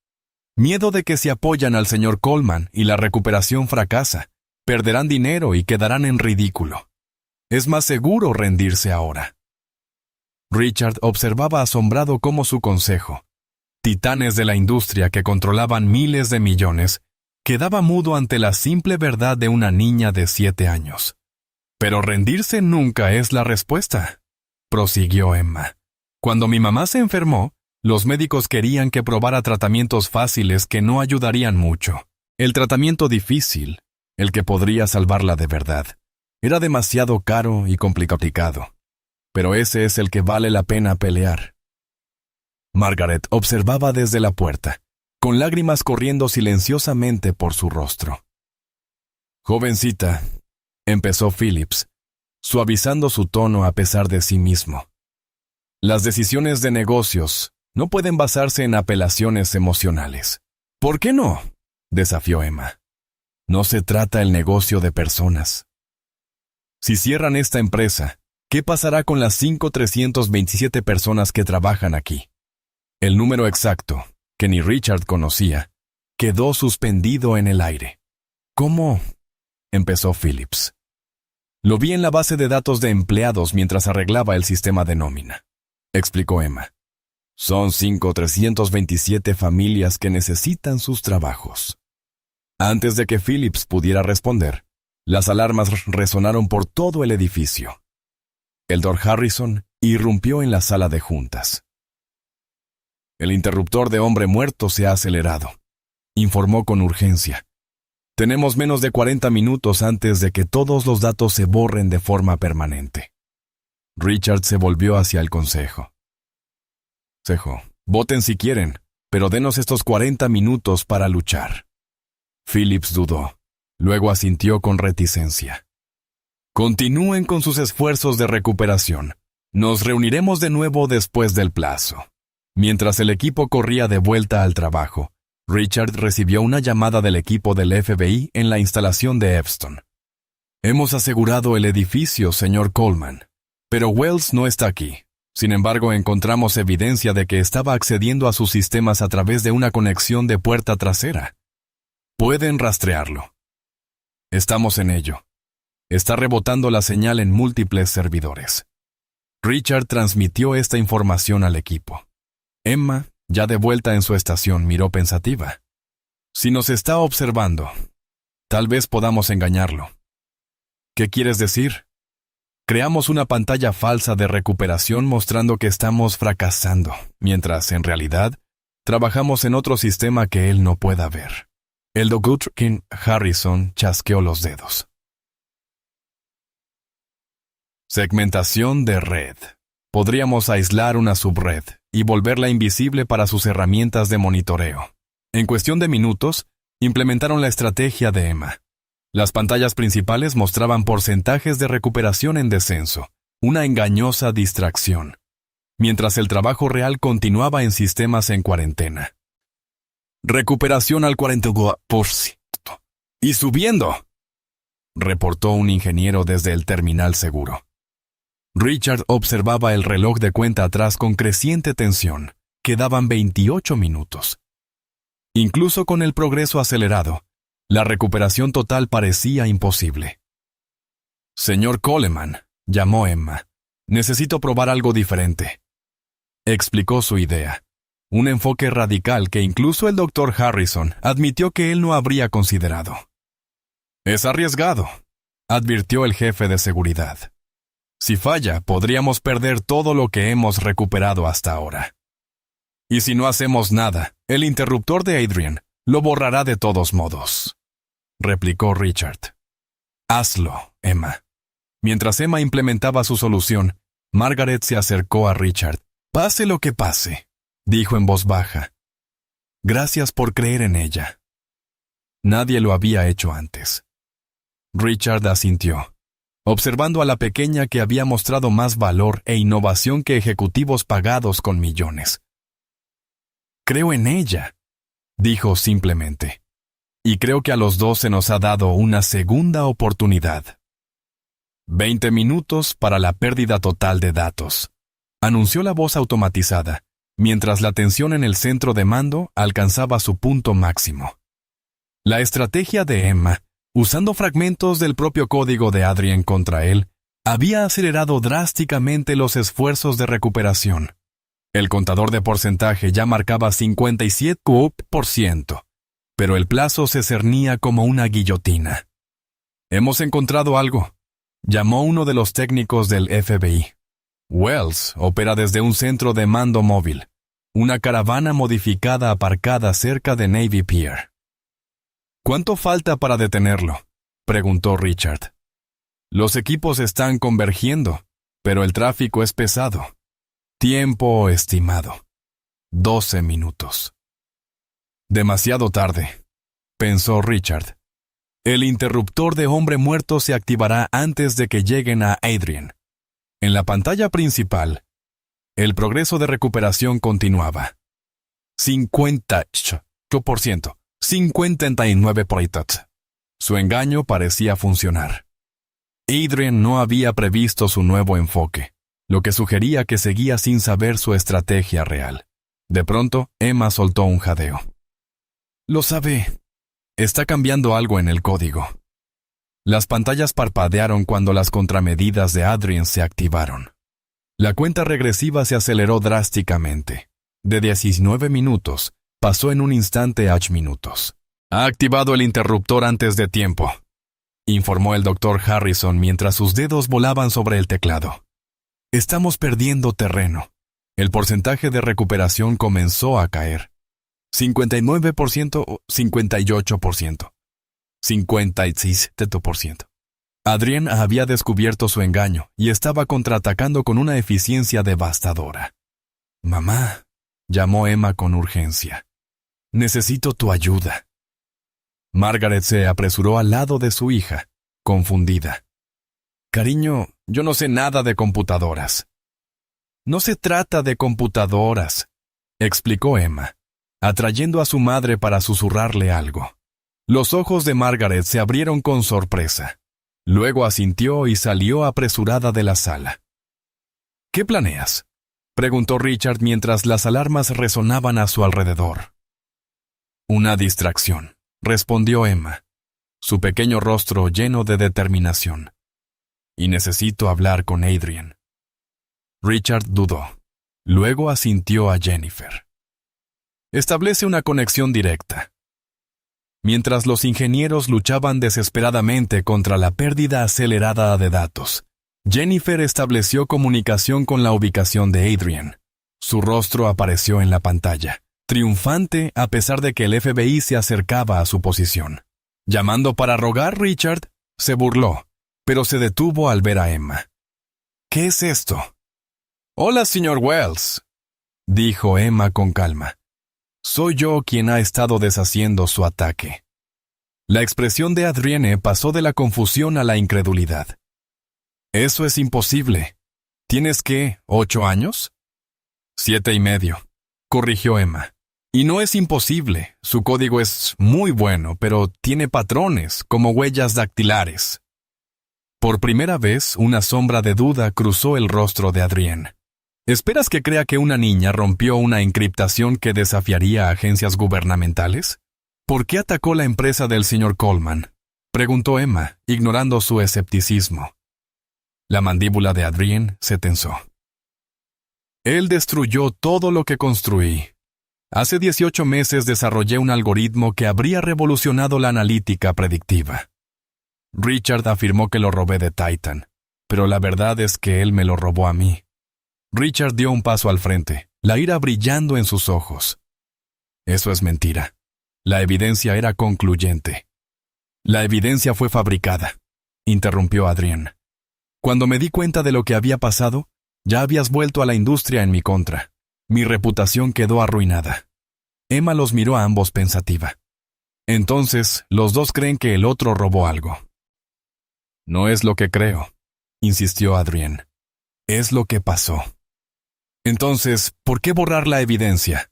Miedo de que si apoyan al señor Coleman y la recuperación fracasa, perderán dinero y quedarán en ridículo. Es más seguro rendirse ahora. Richard observaba asombrado cómo su consejo, titanes de la industria que controlaban miles de millones, quedaba mudo ante la simple verdad de una niña de 7 años. Pero rendirse nunca es la respuesta, prosiguió Emma. Cuando mi mamá se enfermó, los médicos querían que probara tratamientos fáciles que no ayudarían mucho. El tratamiento difícil, el que podría salvarla de verdad, era demasiado caro y complicado. Pero ese es el que vale la pena pelear. Margaret observaba desde la puerta, con lágrimas corriendo silenciosamente por su rostro. Jovencita, empezó Phillips, suavizando su tono a pesar de sí mismo. Las decisiones de negocios no pueden basarse en apelaciones emocionales. ¿Por qué no?, desafió Emma. No se trata el negocio de personas. Si cierran esta empresa, ¿qué pasará con las 5,327 personas que trabajan aquí? El número exacto, que ni Richard conocía, quedó suspendido en el aire. ¿Cómo?, empezó Phillips. Lo vi en la base de datos de empleados mientras arreglaba el sistema de nómina, explicó Emma. Son 5,327 familias que necesitan sus trabajos. Antes de que Phillips pudiera responder, las alarmas resonaron por todo el edificio. El Dr. Harrison irrumpió en la sala de juntas. El interruptor de hombre muerto se ha acelerado, informó con urgencia. Tenemos menos de 40 minutos antes de que todos los datos se borren de forma permanente. Richard se volvió hacia el consejo. Voten si quieren, pero denos estos 40 minutos para luchar. Phillips dudó, luego asintió con reticencia. Continúen con sus esfuerzos de recuperación. Nos reuniremos de nuevo después del plazo. Mientras el equipo corría de vuelta al trabajo, Richard recibió una llamada del equipo del FBI en la instalación de Epston. Hemos asegurado el edificio, señor Coleman, pero Wells no está aquí. Sin embargo, encontramos evidencia de que estaba accediendo a sus sistemas a través de una conexión de puerta trasera. Pueden rastrearlo. Estamos en ello. Está rebotando la señal en múltiples servidores. Richard transmitió esta información al equipo. Emma, ya de vuelta en su estación, miró pensativa. Si nos está observando, tal vez podamos engañarlo. ¿Qué quieres decir? Creamos una pantalla falsa de recuperación mostrando que estamos fracasando, mientras, en realidad, trabajamos en otro sistema que él no pueda ver. El Dr. Harrison chasqueó los dedos. Segmentación de red. Podríamos aislar una subred y volverla invisible para sus herramientas de monitoreo. En cuestión de minutos, implementaron la estrategia de Emma. Las pantallas principales mostraban porcentajes de recuperación en descenso, una engañosa distracción, mientras el trabajo real continuaba en sistemas en cuarentena. Recuperación al 40%. ¡Y subiendo!, reportó un ingeniero desde el terminal seguro. Richard observaba el reloj de cuenta atrás con creciente tensión. Quedaban 28 minutos. Incluso con el progreso acelerado, la recuperación total parecía imposible. Señor Coleman, llamó Emma, necesito probar algo diferente. Explicó su idea, un enfoque radical que incluso el Dr. Harrison admitió que él no habría considerado. Es arriesgado, advirtió el jefe de seguridad. Si falla, podríamos perder todo lo que hemos recuperado hasta ahora. Y si no hacemos nada, el interruptor de Adrian lo borrará de todos modos, replicó Richard. Hazlo, Emma. Mientras Emma implementaba su solución, Margaret se acercó a Richard. Pase lo que pase, dijo en voz baja. Gracias por creer en ella. Nadie lo había hecho antes. Richard asintió, observando a la pequeña que había mostrado más valor e innovación que ejecutivos pagados con millones. Creo en ella, dijo simplemente. Y creo que a los dos se nos ha dado una segunda oportunidad. 20 minutos para la pérdida total de datos, anunció la voz automatizada, mientras la tensión en el centro de mando alcanzaba su punto máximo. La estrategia de Emma, usando fragmentos del propio código de Adrian contra él, había acelerado drásticamente los esfuerzos de recuperación. El contador de porcentaje ya marcaba 57%, pero el plazo se cernía como una guillotina. Hemos encontrado algo, llamó uno de los técnicos del FBI. Wells opera desde un centro de mando móvil, una caravana modificada aparcada cerca de Navy Pier. ¿Cuánto falta para detenerlo?, preguntó Richard. Los equipos están convergiendo, pero el tráfico es pesado. Tiempo estimado: 12 minutos. Demasiado tarde, pensó Richard. El interruptor de hombre muerto se activará antes de que lleguen a Adrian. En la pantalla principal, el progreso de recuperación continuaba. 58%, 59%. Su engaño parecía funcionar. Adrian no había previsto su nuevo enfoque, lo que sugería que seguía sin saber su estrategia real. De pronto, Emma soltó un jadeo. Lo sabe. Está cambiando algo en el código. Las pantallas parpadearon cuando las contramedidas de Adrian se activaron. La cuenta regresiva se aceleró drásticamente. De 19 minutos, pasó en un instante a 8 minutos. Ha activado el interruptor antes de tiempo, informó el Dr. Harrison mientras sus dedos volaban sobre el teclado. Estamos perdiendo terreno. El porcentaje de recuperación comenzó a caer. 59% o 58%. 56%. Adrian había descubierto su engaño y estaba contraatacando con una eficiencia devastadora. Mamá, llamó Emma con urgencia. Necesito tu ayuda. Margaret se apresuró al lado de su hija, confundida. Cariño, yo no sé nada de computadoras. No se trata de computadoras, explicó Emma, atrayendo a su madre para susurrarle algo. Los ojos de Margaret se abrieron con sorpresa. Luego asintió y salió apresurada de la sala. ¿Qué planeas?, preguntó Richard mientras las alarmas resonaban a su alrededor. Una distracción, respondió Emma, su pequeño rostro lleno de determinación. Y necesito hablar con Adrian. Richard dudó. Luego asintió a Jennifer. Establece una conexión directa. Mientras los ingenieros luchaban desesperadamente contra la pérdida acelerada de datos, Jennifer estableció comunicación con la ubicación de Adrian. Su rostro apareció en la pantalla, triunfante a pesar de que el FBI se acercaba a su posición. Llamando para rogar, Richard se burló, pero se detuvo al ver a Emma. ¿Qué es esto? Hola, señor Wells, dijo Emma con calma. Soy yo quien ha estado deshaciendo su ataque. La expresión de Adrienne pasó de la confusión a la incredulidad. Eso es imposible. ¿Tienes qué, 8 años? 7 y medio, corrigió Emma. Y no es imposible, su código es muy bueno, pero tiene patrones, como huellas dactilares. Por primera vez, una sombra de duda cruzó el rostro de Adrienne. ¿Esperas que crea que una niña rompió una encriptación que desafiaría a agencias gubernamentales? ¿Por qué atacó la empresa del señor Coleman?, preguntó Emma, ignorando su escepticismo. La mandíbula de Adrienne se tensó. Él destruyó todo lo que construí. Hace 18 meses desarrollé un algoritmo que habría revolucionado la analítica predictiva. Richard afirmó que lo robé de Titan, pero la verdad es que él me lo robó a mí. Richard dio un paso al frente, la ira brillando en sus ojos. Eso es mentira. La evidencia era concluyente. La evidencia fue fabricada, interrumpió Adrienne. Cuando me di cuenta de lo que había pasado, ya habías vuelto a la industria en mi contra. Mi reputación quedó arruinada. Emma los miró a ambos pensativa. Entonces, los dos creen que el otro robó algo. No es lo que creo, insistió Adrienne. Es lo que pasó. Entonces, ¿por qué borrar la evidencia?,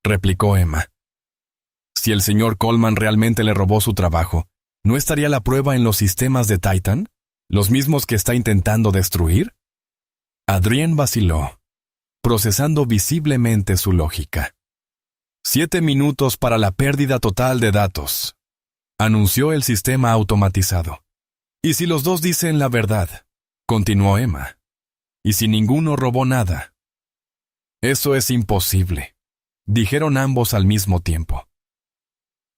replicó Emma. Si el señor Coleman realmente le robó su trabajo, ¿no estaría la prueba en los sistemas de Titan? ¿Los mismos que está intentando destruir? Adrienne vaciló, procesando visiblemente su lógica. 7 minutos para la pérdida total de datos, anunció el sistema automatizado. ¿Y si los dos dicen la verdad?, continuó Emma. ¿Y si ninguno robó nada? Eso es imposible, dijeron ambos al mismo tiempo.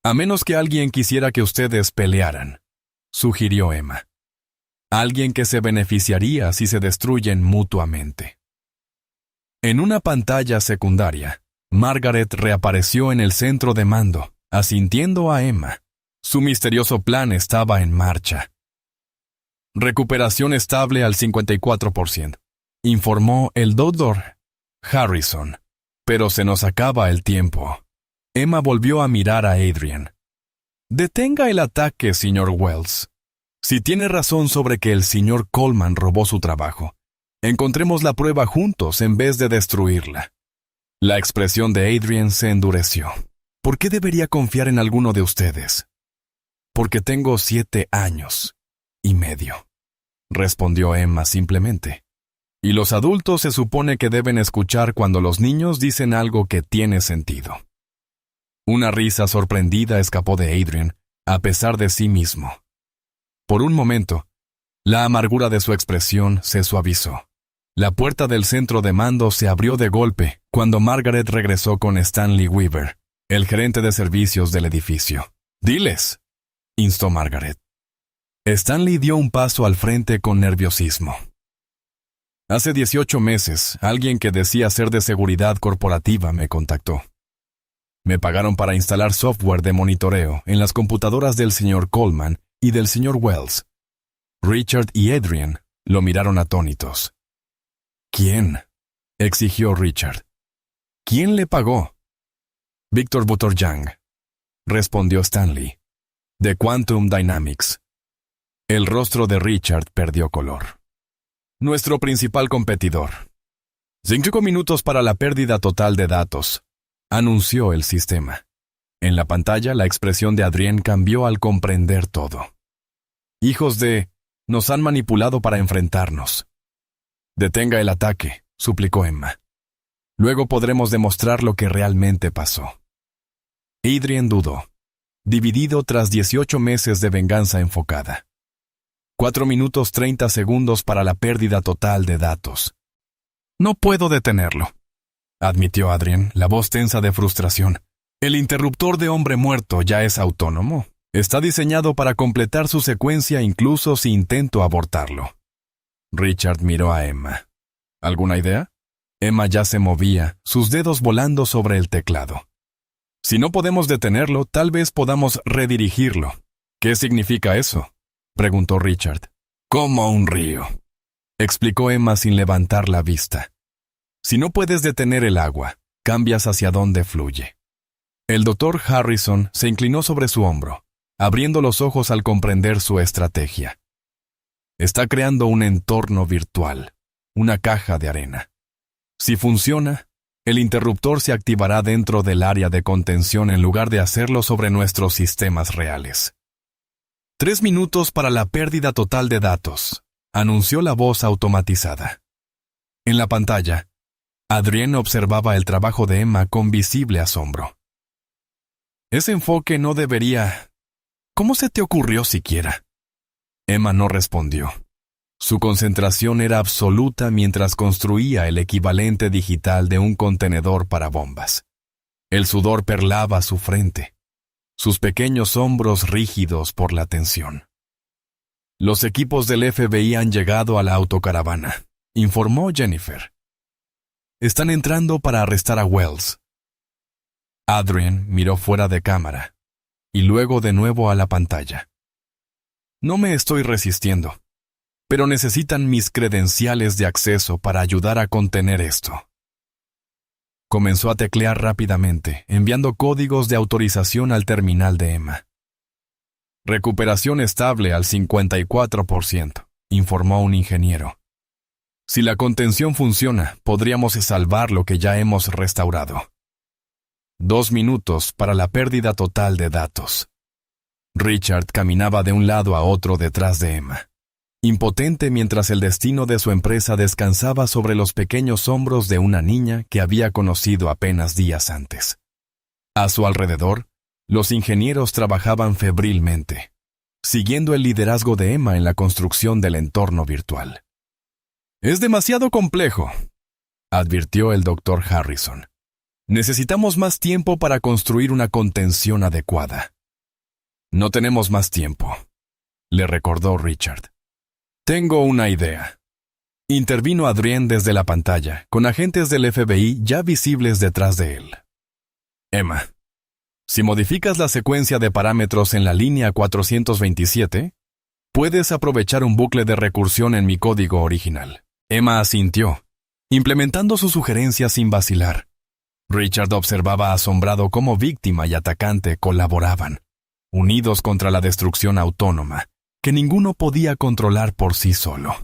A menos que alguien quisiera que ustedes pelearan, sugirió Emma. Alguien que se beneficiaría si se destruyen mutuamente. En una pantalla secundaria, Margaret reapareció en el centro de mando, asintiendo a Emma. Su misterioso plan estaba en marcha. Recuperación estable al 54%, informó el Dr. Harrison. Pero se nos acaba el tiempo. Emma volvió a mirar a Adrienne. Detenga el ataque, señor Wells. Si tiene razón sobre que el señor Coleman robó su trabajo, encontremos la prueba juntos en vez de destruirla. La expresión de Adrienne se endureció. ¿Por qué debería confiar en alguno de ustedes? Porque tengo 7 años y medio, respondió Emma simplemente. Y los adultos se supone que deben escuchar cuando los niños dicen algo que tiene sentido. Una risa sorprendida escapó de Adrienne, a pesar de sí mismo. Por un momento, la amargura de su expresión se suavizó. La puerta del centro de mando se abrió de golpe cuando Margaret regresó con Stanley Weaver, el gerente de servicios del edificio. «Diles», instó Margaret. Stanley dio un paso al frente con nerviosismo. Hace 18 meses, alguien que decía ser de seguridad corporativa me contactó. Me pagaron para instalar software de monitoreo en las computadoras del señor Coleman y del señor Wells. Richard y Adrienne lo miraron atónitos. ¿Quién?, exigió Richard. ¿Quién le pagó? Víctor Butorjang, respondió Stanley, de Quantum Dynamics. El rostro de Richard perdió color. Nuestro principal competidor. 5 minutos para la pérdida total de datos, anunció el sistema. En la pantalla, la expresión de Adrienne cambió al comprender todo. Hijos de... nos han manipulado para enfrentarnos. Detenga el ataque, suplicó Emma. Luego podremos demostrar lo que realmente pasó. Adrienne dudó, dividido tras 18 meses de venganza enfocada. 4 minutos 30 segundos para la pérdida total de datos. No puedo detenerlo, admitió Adrienne, la voz tensa de frustración. El interruptor de hombre muerto ya es autónomo. Está diseñado para completar su secuencia incluso si intento abortarlo. Richard miró a Emma. ¿Alguna idea? Emma ya se movía, sus dedos volando sobre el teclado. Si no podemos detenerlo, tal vez podamos redirigirlo. ¿Qué significa eso?, preguntó Richard. Como un río, explicó Emma sin levantar la vista. Si no puedes detener el agua, cambias hacia dónde fluye. El Dr. Harrison se inclinó sobre su hombro, abriendo los ojos al comprender su estrategia. Está creando un entorno virtual, una caja de arena. Si funciona, el interruptor se activará dentro del área de contención en lugar de hacerlo sobre nuestros sistemas reales. 3 minutos para la pérdida total de datos, anunció la voz automatizada. En la pantalla, Adrienne observaba el trabajo de Emma con visible asombro. Ese enfoque no debería... ¿Cómo se te ocurrió siquiera? Emma no respondió. Su concentración era absoluta mientras construía el equivalente digital de un contenedor para bombas. El sudor perlaba su frente, sus pequeños hombros rígidos por la tensión. Los equipos del FBI han llegado a la autocaravana, informó Jennifer. Están entrando para arrestar a Wells. Adrian miró fuera de cámara y luego de nuevo a la pantalla. No me estoy resistiendo, pero necesitan mis credenciales de acceso para ayudar a contener esto. Comenzó a teclear rápidamente, enviando códigos de autorización al terminal de Emma. Recuperación estable al 54%, informó un ingeniero. Si la contención funciona, podríamos salvar lo que ya hemos restaurado. 2 minutos para la pérdida total de datos. Richard caminaba de un lado a otro detrás de Emma, impotente mientras el destino de su empresa descansaba sobre los pequeños hombros de una niña que había conocido apenas días antes. A su alrededor, los ingenieros trabajaban febrilmente, siguiendo el liderazgo de Emma en la construcción del entorno virtual. «Es demasiado complejo», advirtió el Dr. Harrison. «Necesitamos más tiempo para construir una contención adecuada». «No tenemos más tiempo», le recordó Richard. «Tengo una idea». Intervino Adrien desde la pantalla, con agentes del FBI ya visibles detrás de él. «Emma, si modificas la secuencia de parámetros en la línea 427, puedes aprovechar un bucle de recursión en mi código original». Emma asintió, implementando su sugerencia sin vacilar. Richard observaba asombrado cómo víctima y atacante colaboraban, unidos contra la destrucción autónoma, que ninguno podía controlar por sí solo.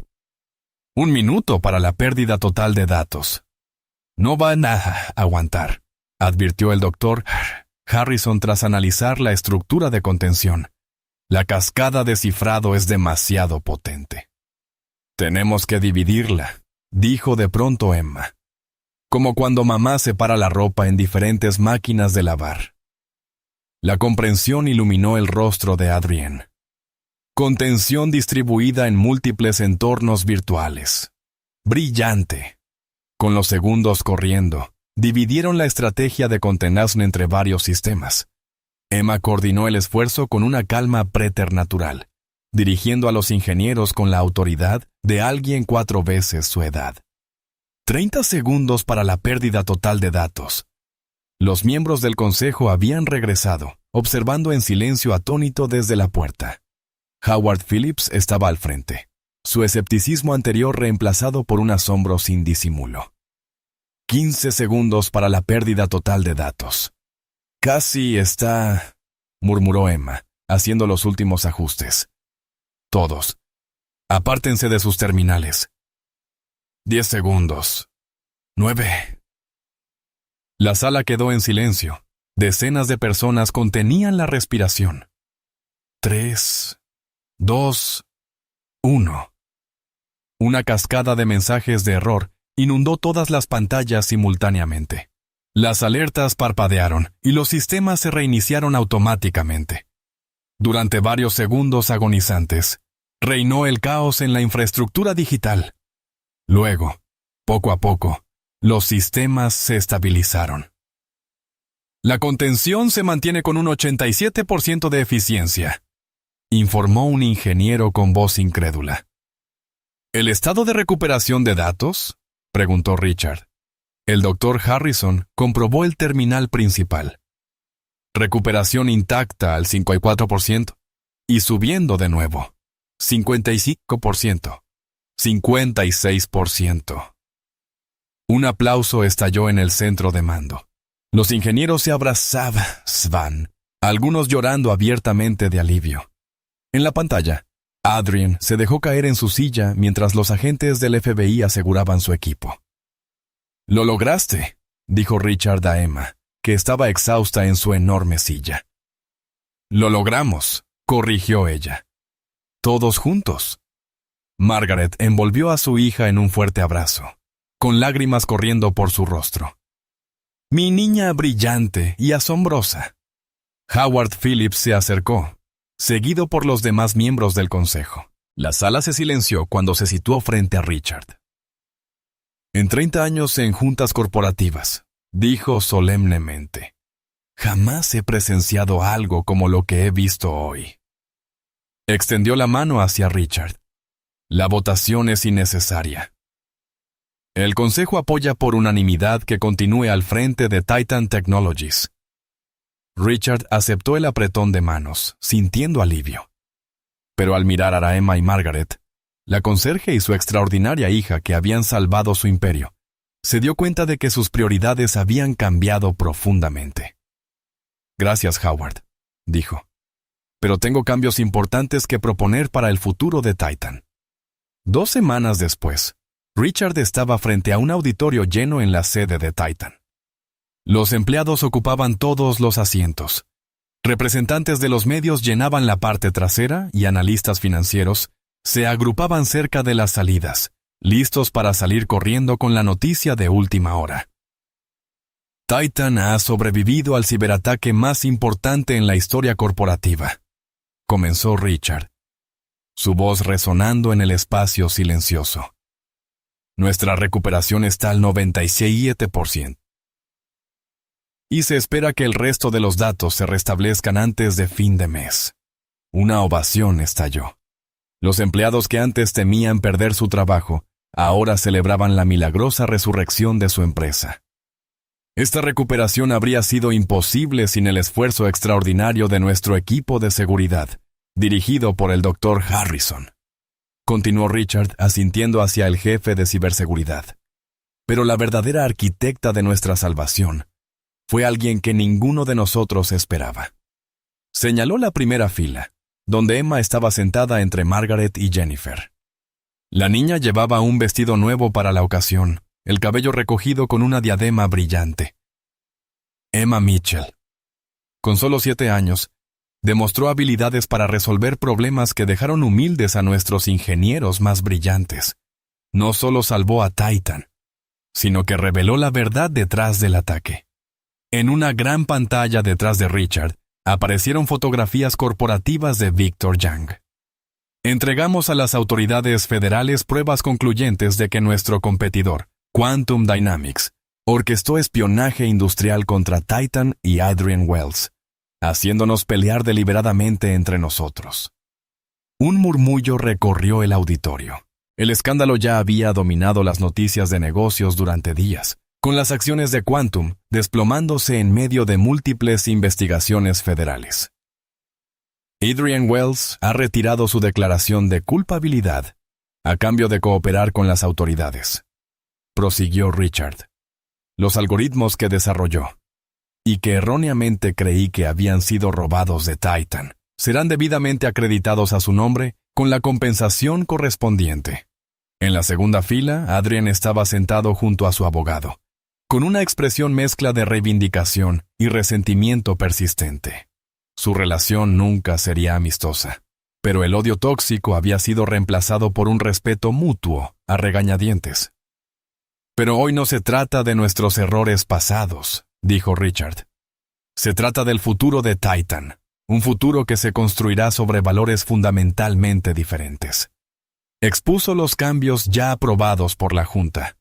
1 minuto para la pérdida total de datos. «No van a aguantar», advirtió el Dr. Harrison tras analizar la estructura de contención. «La cascada de cifrado es demasiado potente». «Tenemos que dividirla», dijo de pronto Emma. «Como cuando mamá separa la ropa en diferentes máquinas de lavar». La comprensión iluminó el rostro de Adrien. Contención distribuida en múltiples entornos virtuales. Brillante. Con los segundos corriendo, dividieron la estrategia de contención entre varios sistemas. Emma coordinó el esfuerzo con una calma preternatural, dirigiendo a los ingenieros con la autoridad de alguien 4 veces su edad. 30 segundos para la pérdida total de datos. Los miembros del consejo habían regresado, observando en silencio atónito desde la puerta. Howard Phillips estaba al frente, su escepticismo anterior reemplazado por un asombro sin disimulo. 15 segundos para la pérdida total de datos. «Casi está», murmuró Emma, haciendo los últimos ajustes. «Todos. Apártense de sus terminales». 10 segundos. 9. La sala quedó en silencio. Decenas de personas contenían la respiración. 3, 2, 1. Una cascada de mensajes de error inundó todas las pantallas simultáneamente. Las alertas parpadearon y los sistemas se reiniciaron automáticamente. Durante varios segundos agonizantes, reinó el caos en la infraestructura digital. Luego, poco a poco, los sistemas se estabilizaron. «La contención se mantiene con un 87% de eficiencia», informó un ingeniero con voz incrédula. «¿El estado de recuperación de datos?», preguntó Richard. El Dr. Harrison comprobó el terminal principal. «Recuperación intacta al 54%, y subiendo de nuevo. 55%. 56%. Un aplauso estalló en el centro de mando. Los ingenieros se abrazaban, algunos llorando abiertamente de alivio. En la pantalla, Adrien se dejó caer en su silla mientras los agentes del FBI aseguraban su equipo. «Lo lograste», dijo Richard a Emma, que estaba exhausta en su enorme silla. «Lo logramos», corrigió ella. «Todos juntos». Margaret envolvió a su hija en un fuerte abrazo, con lágrimas corriendo por su rostro. «Mi niña brillante y asombrosa». Howard Phillips se acercó, seguido por los demás miembros del consejo. La sala se silenció cuando se situó frente a Richard. «En 30 años en juntas corporativas», dijo solemnemente, «jamás he presenciado algo como lo que he visto hoy». Extendió la mano hacia Richard. La votación es innecesaria. El Consejo apoya por unanimidad que continúe al frente de Titan Technologies. Richard aceptó el apretón de manos, sintiendo alivio. Pero al mirar a Emma y Margaret, la conserje y su extraordinaria hija que habían salvado su imperio, se dio cuenta de que sus prioridades habían cambiado profundamente. «Gracias, Howard», dijo. «Pero tengo cambios importantes que proponer para el futuro de Titan». 2 semanas después, Richard estaba frente a un auditorio lleno en la sede de Titan. Los empleados ocupaban todos los asientos. Representantes de los medios llenaban la parte trasera y analistas financieros se agrupaban cerca de las salidas, listos para salir corriendo con la noticia de última hora. Titan ha sobrevivido al ciberataque más importante en la historia corporativa, comenzó Richard, su voz resonando en el espacio silencioso. Nuestra recuperación está al 97%. Y se espera que el resto de los datos se restablezcan antes de fin de mes. Una ovación estalló. Los empleados que antes temían perder su trabajo, ahora celebraban la milagrosa resurrección de su empresa. Esta recuperación habría sido imposible sin el esfuerzo extraordinario de nuestro equipo de seguridad, dirigido por el Dr. Harrison. Continuó Richard asintiendo hacia el jefe de ciberseguridad. Pero la verdadera arquitecta de nuestra salvación fue alguien que ninguno de nosotros esperaba. Señaló la primera fila, donde Emma estaba sentada entre Margaret y Jennifer. La niña llevaba un vestido nuevo para la ocasión, el cabello recogido con una diadema brillante. Emma Mitchell. Con solo 7 años, demostró habilidades para resolver problemas que dejaron humildes a nuestros ingenieros más brillantes. No solo salvó a Titan, sino que reveló la verdad detrás del ataque. En una gran pantalla detrás de Richard, aparecieron fotografías corporativas de Victor Yang. Entregamos a las autoridades federales pruebas concluyentes de que nuestro competidor, Quantum Dynamics, orquestó espionaje industrial contra Titan y Adrian Wells, haciéndonos pelear deliberadamente entre nosotros. Un murmullo recorrió el auditorio. El escándalo ya había dominado las noticias de negocios durante días, con las acciones de Quantum desplomándose en medio de múltiples investigaciones federales. Adrian Wells ha retirado su declaración de culpabilidad a cambio de cooperar con las autoridades, prosiguió Richard. Los algoritmos que desarrolló, y que erróneamente creí que habían sido robados de Titan, serán debidamente acreditados a su nombre con la compensación correspondiente. En la segunda fila, Adrian estaba sentado junto a su abogado, con una expresión mezcla de reivindicación y resentimiento persistente. Su relación nunca sería amistosa, pero el odio tóxico había sido reemplazado por un respeto mutuo a regañadientes. Pero hoy no se trata de nuestros errores pasados, dijo Richard. Se trata del futuro de Titan, un futuro que se construirá sobre valores fundamentalmente diferentes. Expuso los cambios ya aprobados por la Junta.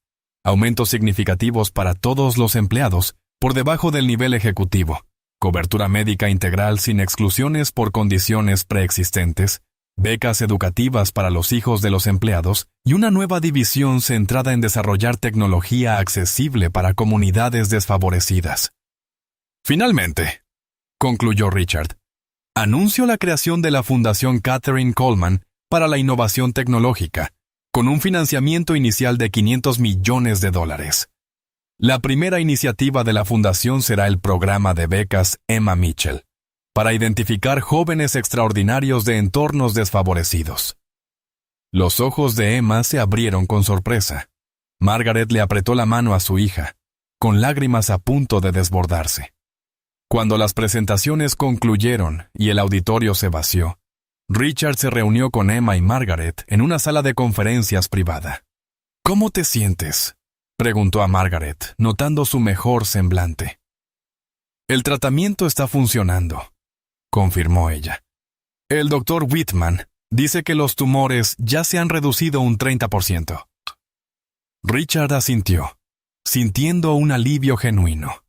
Aumentos significativos para todos los empleados por debajo del nivel ejecutivo, cobertura médica integral sin exclusiones por condiciones preexistentes, becas educativas para los hijos de los empleados y una nueva división centrada en desarrollar tecnología accesible para comunidades desfavorecidas. Finalmente, concluyó Richard, anuncio la creación de la Fundación Catherine Coleman para la Innovación Tecnológica, con un financiamiento inicial de $500 millones. La primera iniciativa de la fundación será el programa de becas Emma Mitchell, para identificar jóvenes extraordinarios de entornos desfavorecidos. Los ojos de Emma se abrieron con sorpresa. Margaret le apretó la mano a su hija, con lágrimas a punto de desbordarse. Cuando las presentaciones concluyeron y el auditorio se vació, Richard se reunió con Emma y Margaret en una sala de conferencias privada. «¿Cómo te sientes?», preguntó a Margaret, notando su mejor semblante. «El tratamiento está funcionando», confirmó ella. «El Dr. Whitman dice que los tumores ya se han reducido un 30%. Richard asintió, sintiendo un alivio genuino.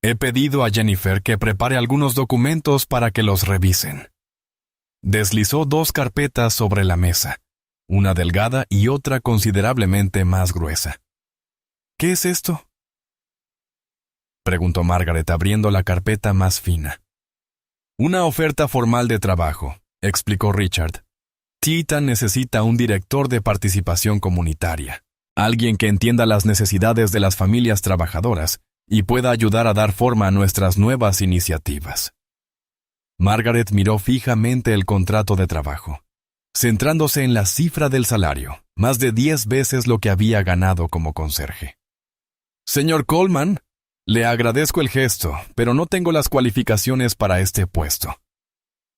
«He pedido a Jennifer que prepare algunos documentos para que los revisen». Deslizó 2 carpetas sobre la mesa, una delgada y otra considerablemente más gruesa. ¿Qué es esto?, preguntó Margaret abriendo la carpeta más fina. Una oferta formal de trabajo, explicó Richard. Titan necesita un director de participación comunitaria, alguien que entienda las necesidades de las familias trabajadoras y pueda ayudar a dar forma a nuestras nuevas iniciativas. Margaret miró fijamente el contrato de trabajo, centrándose en la cifra del salario, más de 10 veces lo que había ganado como conserje. Señor Coleman, le agradezco el gesto, pero no tengo las cualificaciones para este puesto.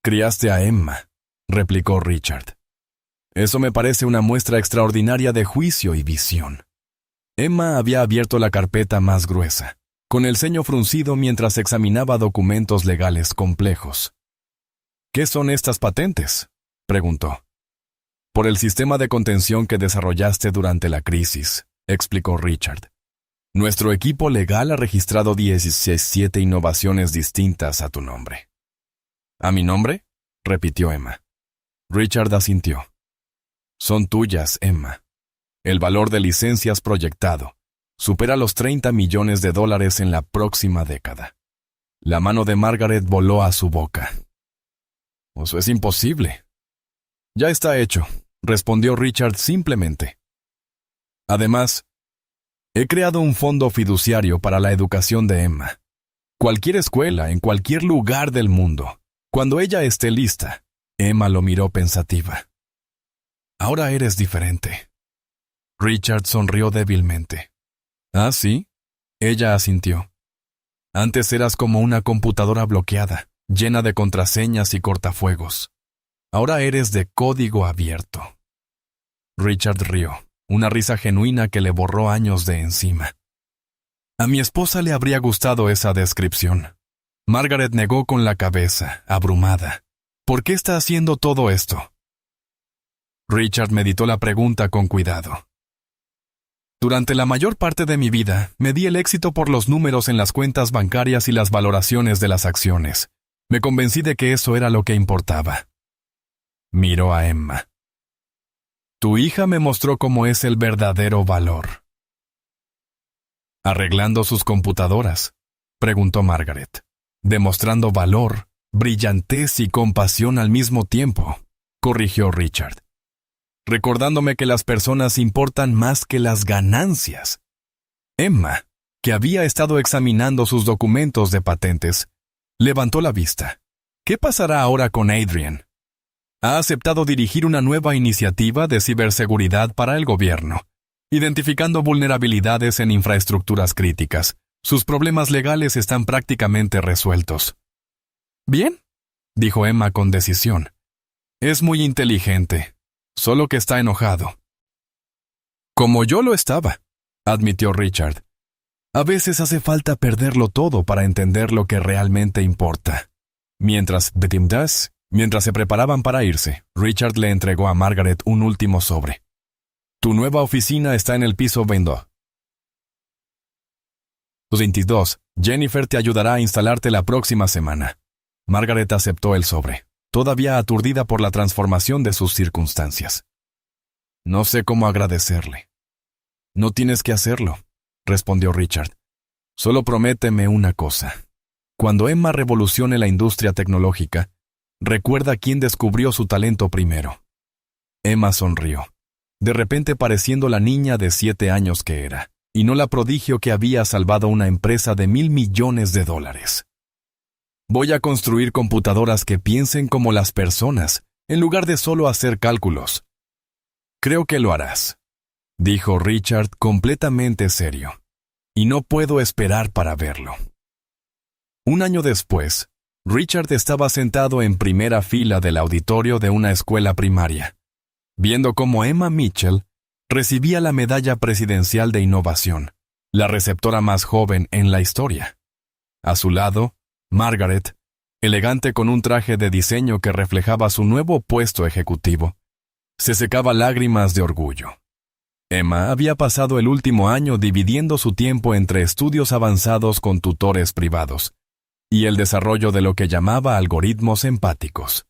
Criaste a Emma, replicó Richard. Eso me parece una muestra extraordinaria de juicio y visión. Emma había abierto la carpeta más gruesa, con el ceño fruncido mientras examinaba documentos legales complejos. ¿Qué son estas patentes?, preguntó. Por el sistema de contención que desarrollaste durante la crisis, explicó Richard. Nuestro equipo legal ha registrado 17 innovaciones distintas a tu nombre. ¿A mi nombre?, repitió Emma. Richard asintió. Son tuyas, Emma. El valor de licencias proyectado supera los $30 millones en la próxima década. La mano de Margaret voló a su boca. Eso es imposible. Ya está hecho, respondió Richard simplemente. Además, he creado un fondo fiduciario para la educación de Emma. Cualquier escuela, en cualquier lugar del mundo. Cuando ella esté lista. Emma lo miró pensativa. Ahora eres diferente. Richard sonrió débilmente. ¿Ah, sí? Ella asintió. Antes eras como una computadora bloqueada, llena de contraseñas y cortafuegos. Ahora eres de código abierto. Richard rió. Una risa genuina que le borró años de encima. A mi esposa le habría gustado esa descripción. Margaret negó con la cabeza, abrumada. ¿Por qué está haciendo todo esto? Richard meditó la pregunta con cuidado. Durante la mayor parte de mi vida, medí el éxito por los números en las cuentas bancarias y las valoraciones de las acciones. Me convencí de que eso era lo que importaba. Miró a Emma. Tu hija me mostró cómo es el verdadero valor. ¿Arreglando sus computadoras?, preguntó Margaret. Demostrando valor, brillantez y compasión al mismo tiempo, corrigió Richard. Recordándome que las personas importan más que las ganancias. Emma, que había estado examinando sus documentos de patentes, levantó la vista. ¿Qué pasará ahora con Adrian? Ha aceptado dirigir una nueva iniciativa de ciberseguridad para el gobierno, identificando vulnerabilidades en infraestructuras críticas. Sus problemas legales están prácticamente resueltos. Bien, dijo Emma con decisión. Es muy inteligente, solo que está enojado. Como yo lo estaba, admitió Richard. A veces hace falta perderlo todo para entender lo que realmente importa. Mientras se preparaban para irse, Richard le entregó a Margaret un último sobre. Tu nueva oficina está en el piso 22. Jennifer te ayudará a instalarte la próxima semana. Margaret aceptó el sobre, todavía aturdida por la transformación de sus circunstancias. No sé cómo agradecerle. No tienes que hacerlo, respondió Richard. Solo prométeme una cosa. Cuando Emma revolucione la industria tecnológica, recuerda quién descubrió su talento primero. Emma sonrió, de repente pareciendo la niña de 7 años que era, y no la prodigio que había salvado una empresa de $1,000 millones. Voy a construir computadoras que piensen como las personas, en lugar de solo hacer cálculos. Creo que lo harás, dijo Richard completamente serio, y no puedo esperar para verlo. Un año después, Richard estaba sentado en primera fila del auditorio de una escuela primaria, viendo cómo Emma Mitchell recibía la medalla presidencial de innovación, la receptora más joven en la historia. A su lado, Margaret, elegante con un traje de diseño que reflejaba su nuevo puesto ejecutivo, se secaba lágrimas de orgullo. Emma había pasado el último año dividiendo su tiempo entre estudios avanzados con tutores privados y el desarrollo de lo que llamaba algoritmos empáticos.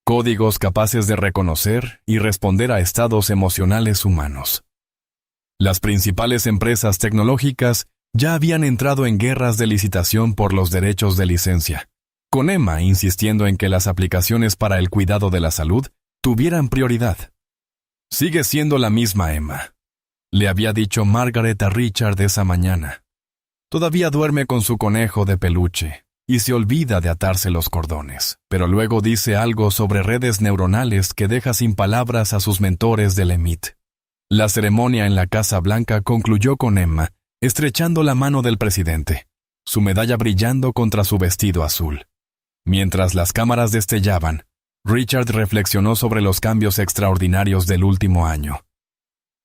códigos capaces de reconocer y responder a estados emocionales humanos. Las principales empresas tecnológicas ya habían entrado en guerras de licitación por los derechos de licencia, con Emma insistiendo en que las aplicaciones para el cuidado de la salud tuvieran prioridad. «Sigue siendo la misma Emma», le había dicho Margaret a Richard esa mañana. Todavía duerme con su conejo de peluche y se olvida de atarse los cordones, pero luego dice algo sobre redes neuronales que deja sin palabras a sus mentores del EMIT. La ceremonia en la Casa Blanca concluyó con Emma estrechando la mano del presidente, su medalla brillando contra su vestido azul. Mientras las cámaras destellaban, Richard reflexionó sobre los cambios extraordinarios del último año.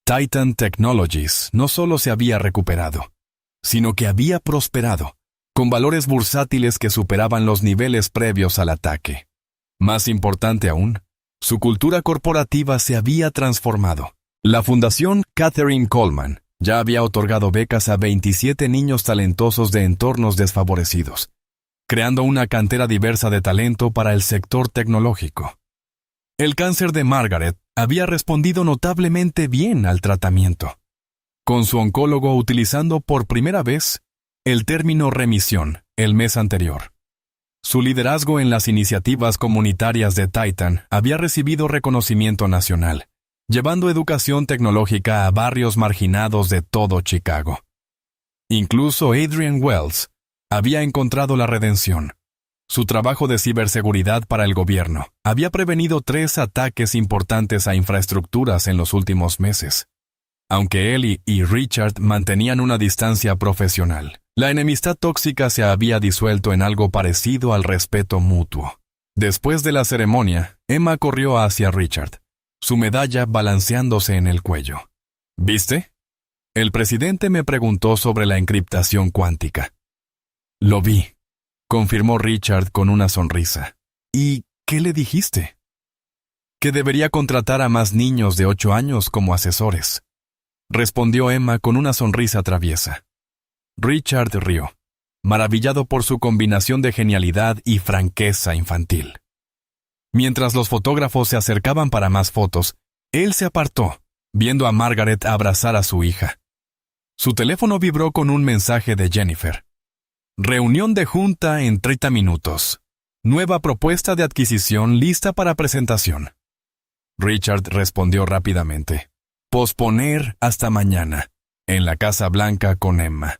Titan Technologies no solo se había recuperado, sino que había prosperado, con valores bursátiles que superaban los niveles previos al ataque. Más importante aún, su cultura corporativa se había transformado. La Fundación Katherine Coleman ya había otorgado becas a 27 niños talentosos de entornos desfavorecidos, creando una cantera diversa de talento para el sector tecnológico. El cáncer de Margaret había respondido notablemente bien al tratamiento, con su oncólogo utilizando por primera vez el término remisión el mes anterior. Su liderazgo en las iniciativas comunitarias de Titan había recibido reconocimiento nacional, llevando educación tecnológica a barrios marginados de todo Chicago. Incluso Adrian Wells había encontrado la redención. Su trabajo de ciberseguridad para el gobierno había prevenido 3 ataques importantes a infraestructuras en los últimos meses. Aunque Ellie y Richard mantenían una distancia profesional, la enemistad tóxica se había disuelto en algo parecido al respeto mutuo. Después de la ceremonia, Emma corrió hacia Richard, su medalla balanceándose en el cuello. ¿Viste? El presidente me preguntó sobre la encriptación cuántica. Lo vi, confirmó Richard con una sonrisa. ¿Y qué le dijiste? Que debería contratar a más niños de 8 años como asesores, respondió Emma con una sonrisa traviesa. Richard rió, maravillado por su combinación de genialidad y franqueza infantil. Mientras los fotógrafos se acercaban para más fotos, él se apartó, viendo a Margaret abrazar a su hija. Su teléfono vibró con un mensaje de Jennifer. Reunión de junta en 30 minutos. Nueva propuesta de adquisición lista para presentación. Richard respondió rápidamente. Posponer hasta mañana, en la Casa Blanca con Emma.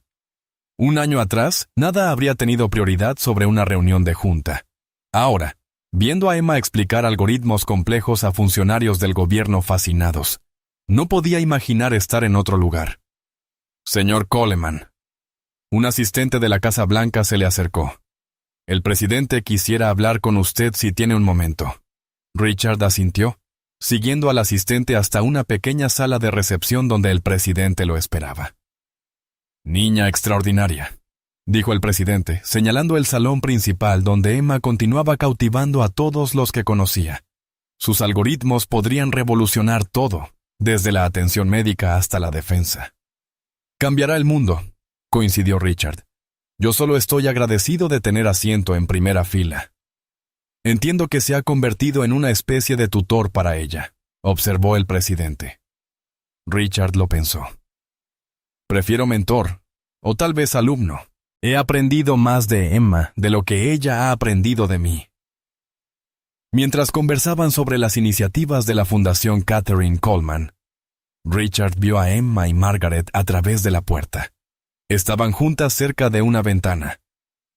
Un año atrás, nada habría tenido prioridad sobre una reunión de junta. Ahora, viendo a Emma explicar algoritmos complejos a funcionarios del gobierno fascinados, no podía imaginar estar en otro lugar. Señor Coleman. Un asistente de la Casa Blanca se le acercó. El presidente quisiera hablar con usted si tiene un momento. Richard asintió, siguiendo al asistente hasta una pequeña sala de recepción donde el presidente lo esperaba. Niña extraordinaria, dijo el presidente, señalando el salón principal donde Emma continuaba cautivando a todos los que conocía. Sus algoritmos podrían revolucionar todo, desde la atención médica hasta la defensa. Cambiará el mundo, coincidió Richard. Yo solo estoy agradecido de tener asiento en primera fila. Entiendo que se ha convertido en una especie de tutor para ella, observó el presidente. Richard lo pensó. Prefiero mentor, o tal vez alumno. He aprendido más de Emma de lo que ella ha aprendido de mí. Mientras conversaban sobre las iniciativas de la Fundación Katherine Coleman, Richard vio a Emma y Margaret a través de la puerta. Estaban juntas cerca de una ventana,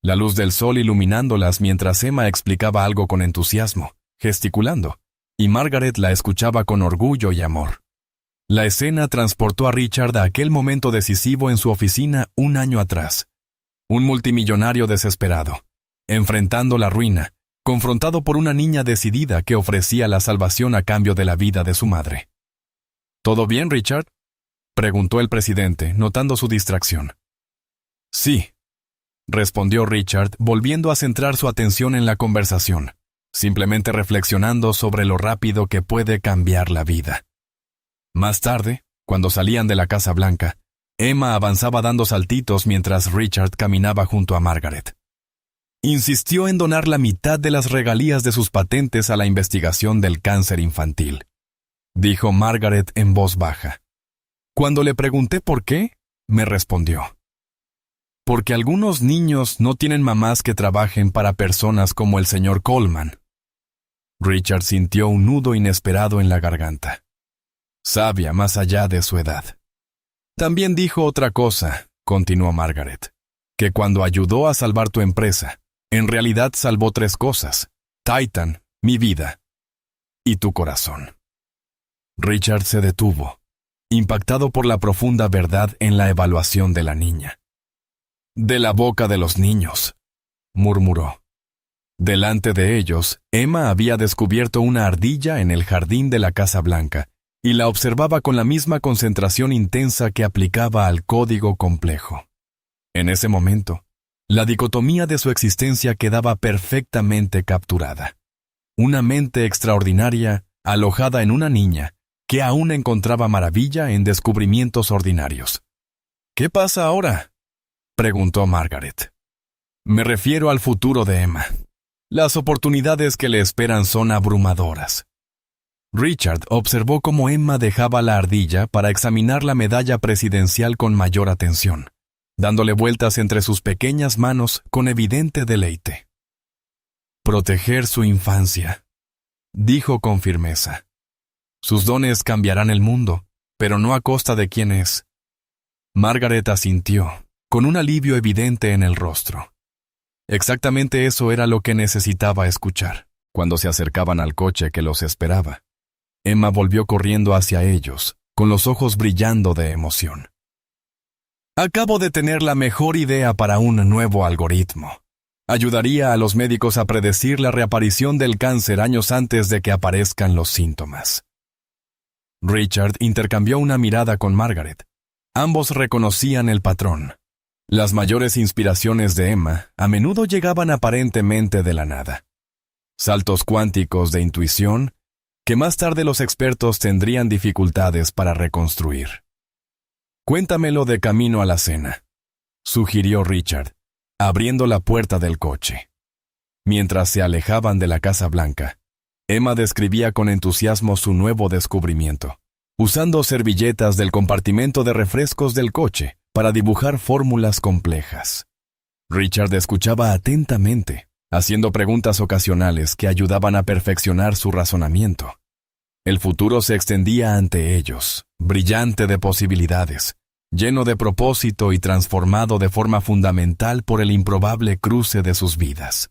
la luz del sol iluminándolas mientras Emma explicaba algo con entusiasmo, gesticulando, y Margaret la escuchaba con orgullo y amor. La escena transportó a Richard a aquel momento decisivo en su oficina un año atrás. Un multimillonario desesperado, enfrentando la ruina, confrontado por una niña decidida que ofrecía la salvación a cambio de la vida de su madre. ¿Todo bien, Richard?, preguntó el presidente, notando su distracción. Sí, respondió Richard, volviendo a centrar su atención en la conversación, simplemente reflexionando sobre lo rápido que puede cambiar la vida. Más tarde, cuando salían de la Casa Blanca, Emma avanzaba dando saltitos mientras Richard caminaba junto a Margaret. insistió en donar la mitad de las regalías de sus patentes a la investigación del cáncer infantil, dijo Margaret en voz baja. Cuando le pregunté por qué, me respondió: porque algunos niños no tienen mamás que trabajen para personas como el señor Coleman. Richard sintió un nudo inesperado en la garganta. Sabia más allá de su edad. También dijo otra cosa, continuó Margaret, que cuando ayudó a salvar tu empresa, en realidad salvó 3 cosas: Titan, mi vida, y tu corazón. Richard se detuvo, impactado por la profunda verdad en la evaluación de la niña. De la boca de los niños, murmuró. Delante de ellos, Emma había descubierto una ardilla en el jardín de la Casa Blanca y la observaba con la misma concentración intensa que aplicaba al código complejo. En ese momento, la dicotomía de su existencia quedaba perfectamente capturada. Una mente extraordinaria alojada en una niña que aún encontraba maravilla en descubrimientos ordinarios. ¿Qué pasa ahora?, preguntó Margaret. Me refiero al futuro de Emma. Las oportunidades que le esperan son abrumadoras. Richard observó cómo Emma dejaba la ardilla para examinar la medalla presidencial con mayor atención, dándole vueltas entre sus pequeñas manos con evidente deleite. Proteger su infancia, dijo con firmeza. Sus dones cambiarán el mundo, pero no a costa de quién es. Margaret asintió, con un alivio evidente en el rostro. Exactamente eso era lo que necesitaba escuchar. Cuando se acercaban al coche que los esperaba, Emma volvió corriendo hacia ellos, con los ojos brillando de emoción. Acabo de tener la mejor idea para un nuevo algoritmo. Ayudaría a los médicos a predecir la reaparición del cáncer años antes de que aparezcan los síntomas. Richard intercambió una mirada con Margaret. Ambos reconocían el patrón. Las mayores inspiraciones de Emma a menudo llegaban aparentemente de la nada. Saltos cuánticos de intuición que más tarde los expertos tendrían dificultades para reconstruir. Cuéntamelo de camino a la cena, sugirió Richard, abriendo la puerta del coche. Mientras se alejaban de la Casa Blanca, Emma describía con entusiasmo su nuevo descubrimiento, usando servilletas del compartimento de refrescos del coche para dibujar fórmulas complejas. Richard escuchaba atentamente, haciendo preguntas ocasionales que ayudaban a perfeccionar su razonamiento. El futuro se extendía ante ellos, brillante de posibilidades, lleno de propósito y transformado de forma fundamental por el improbable cruce de sus vidas.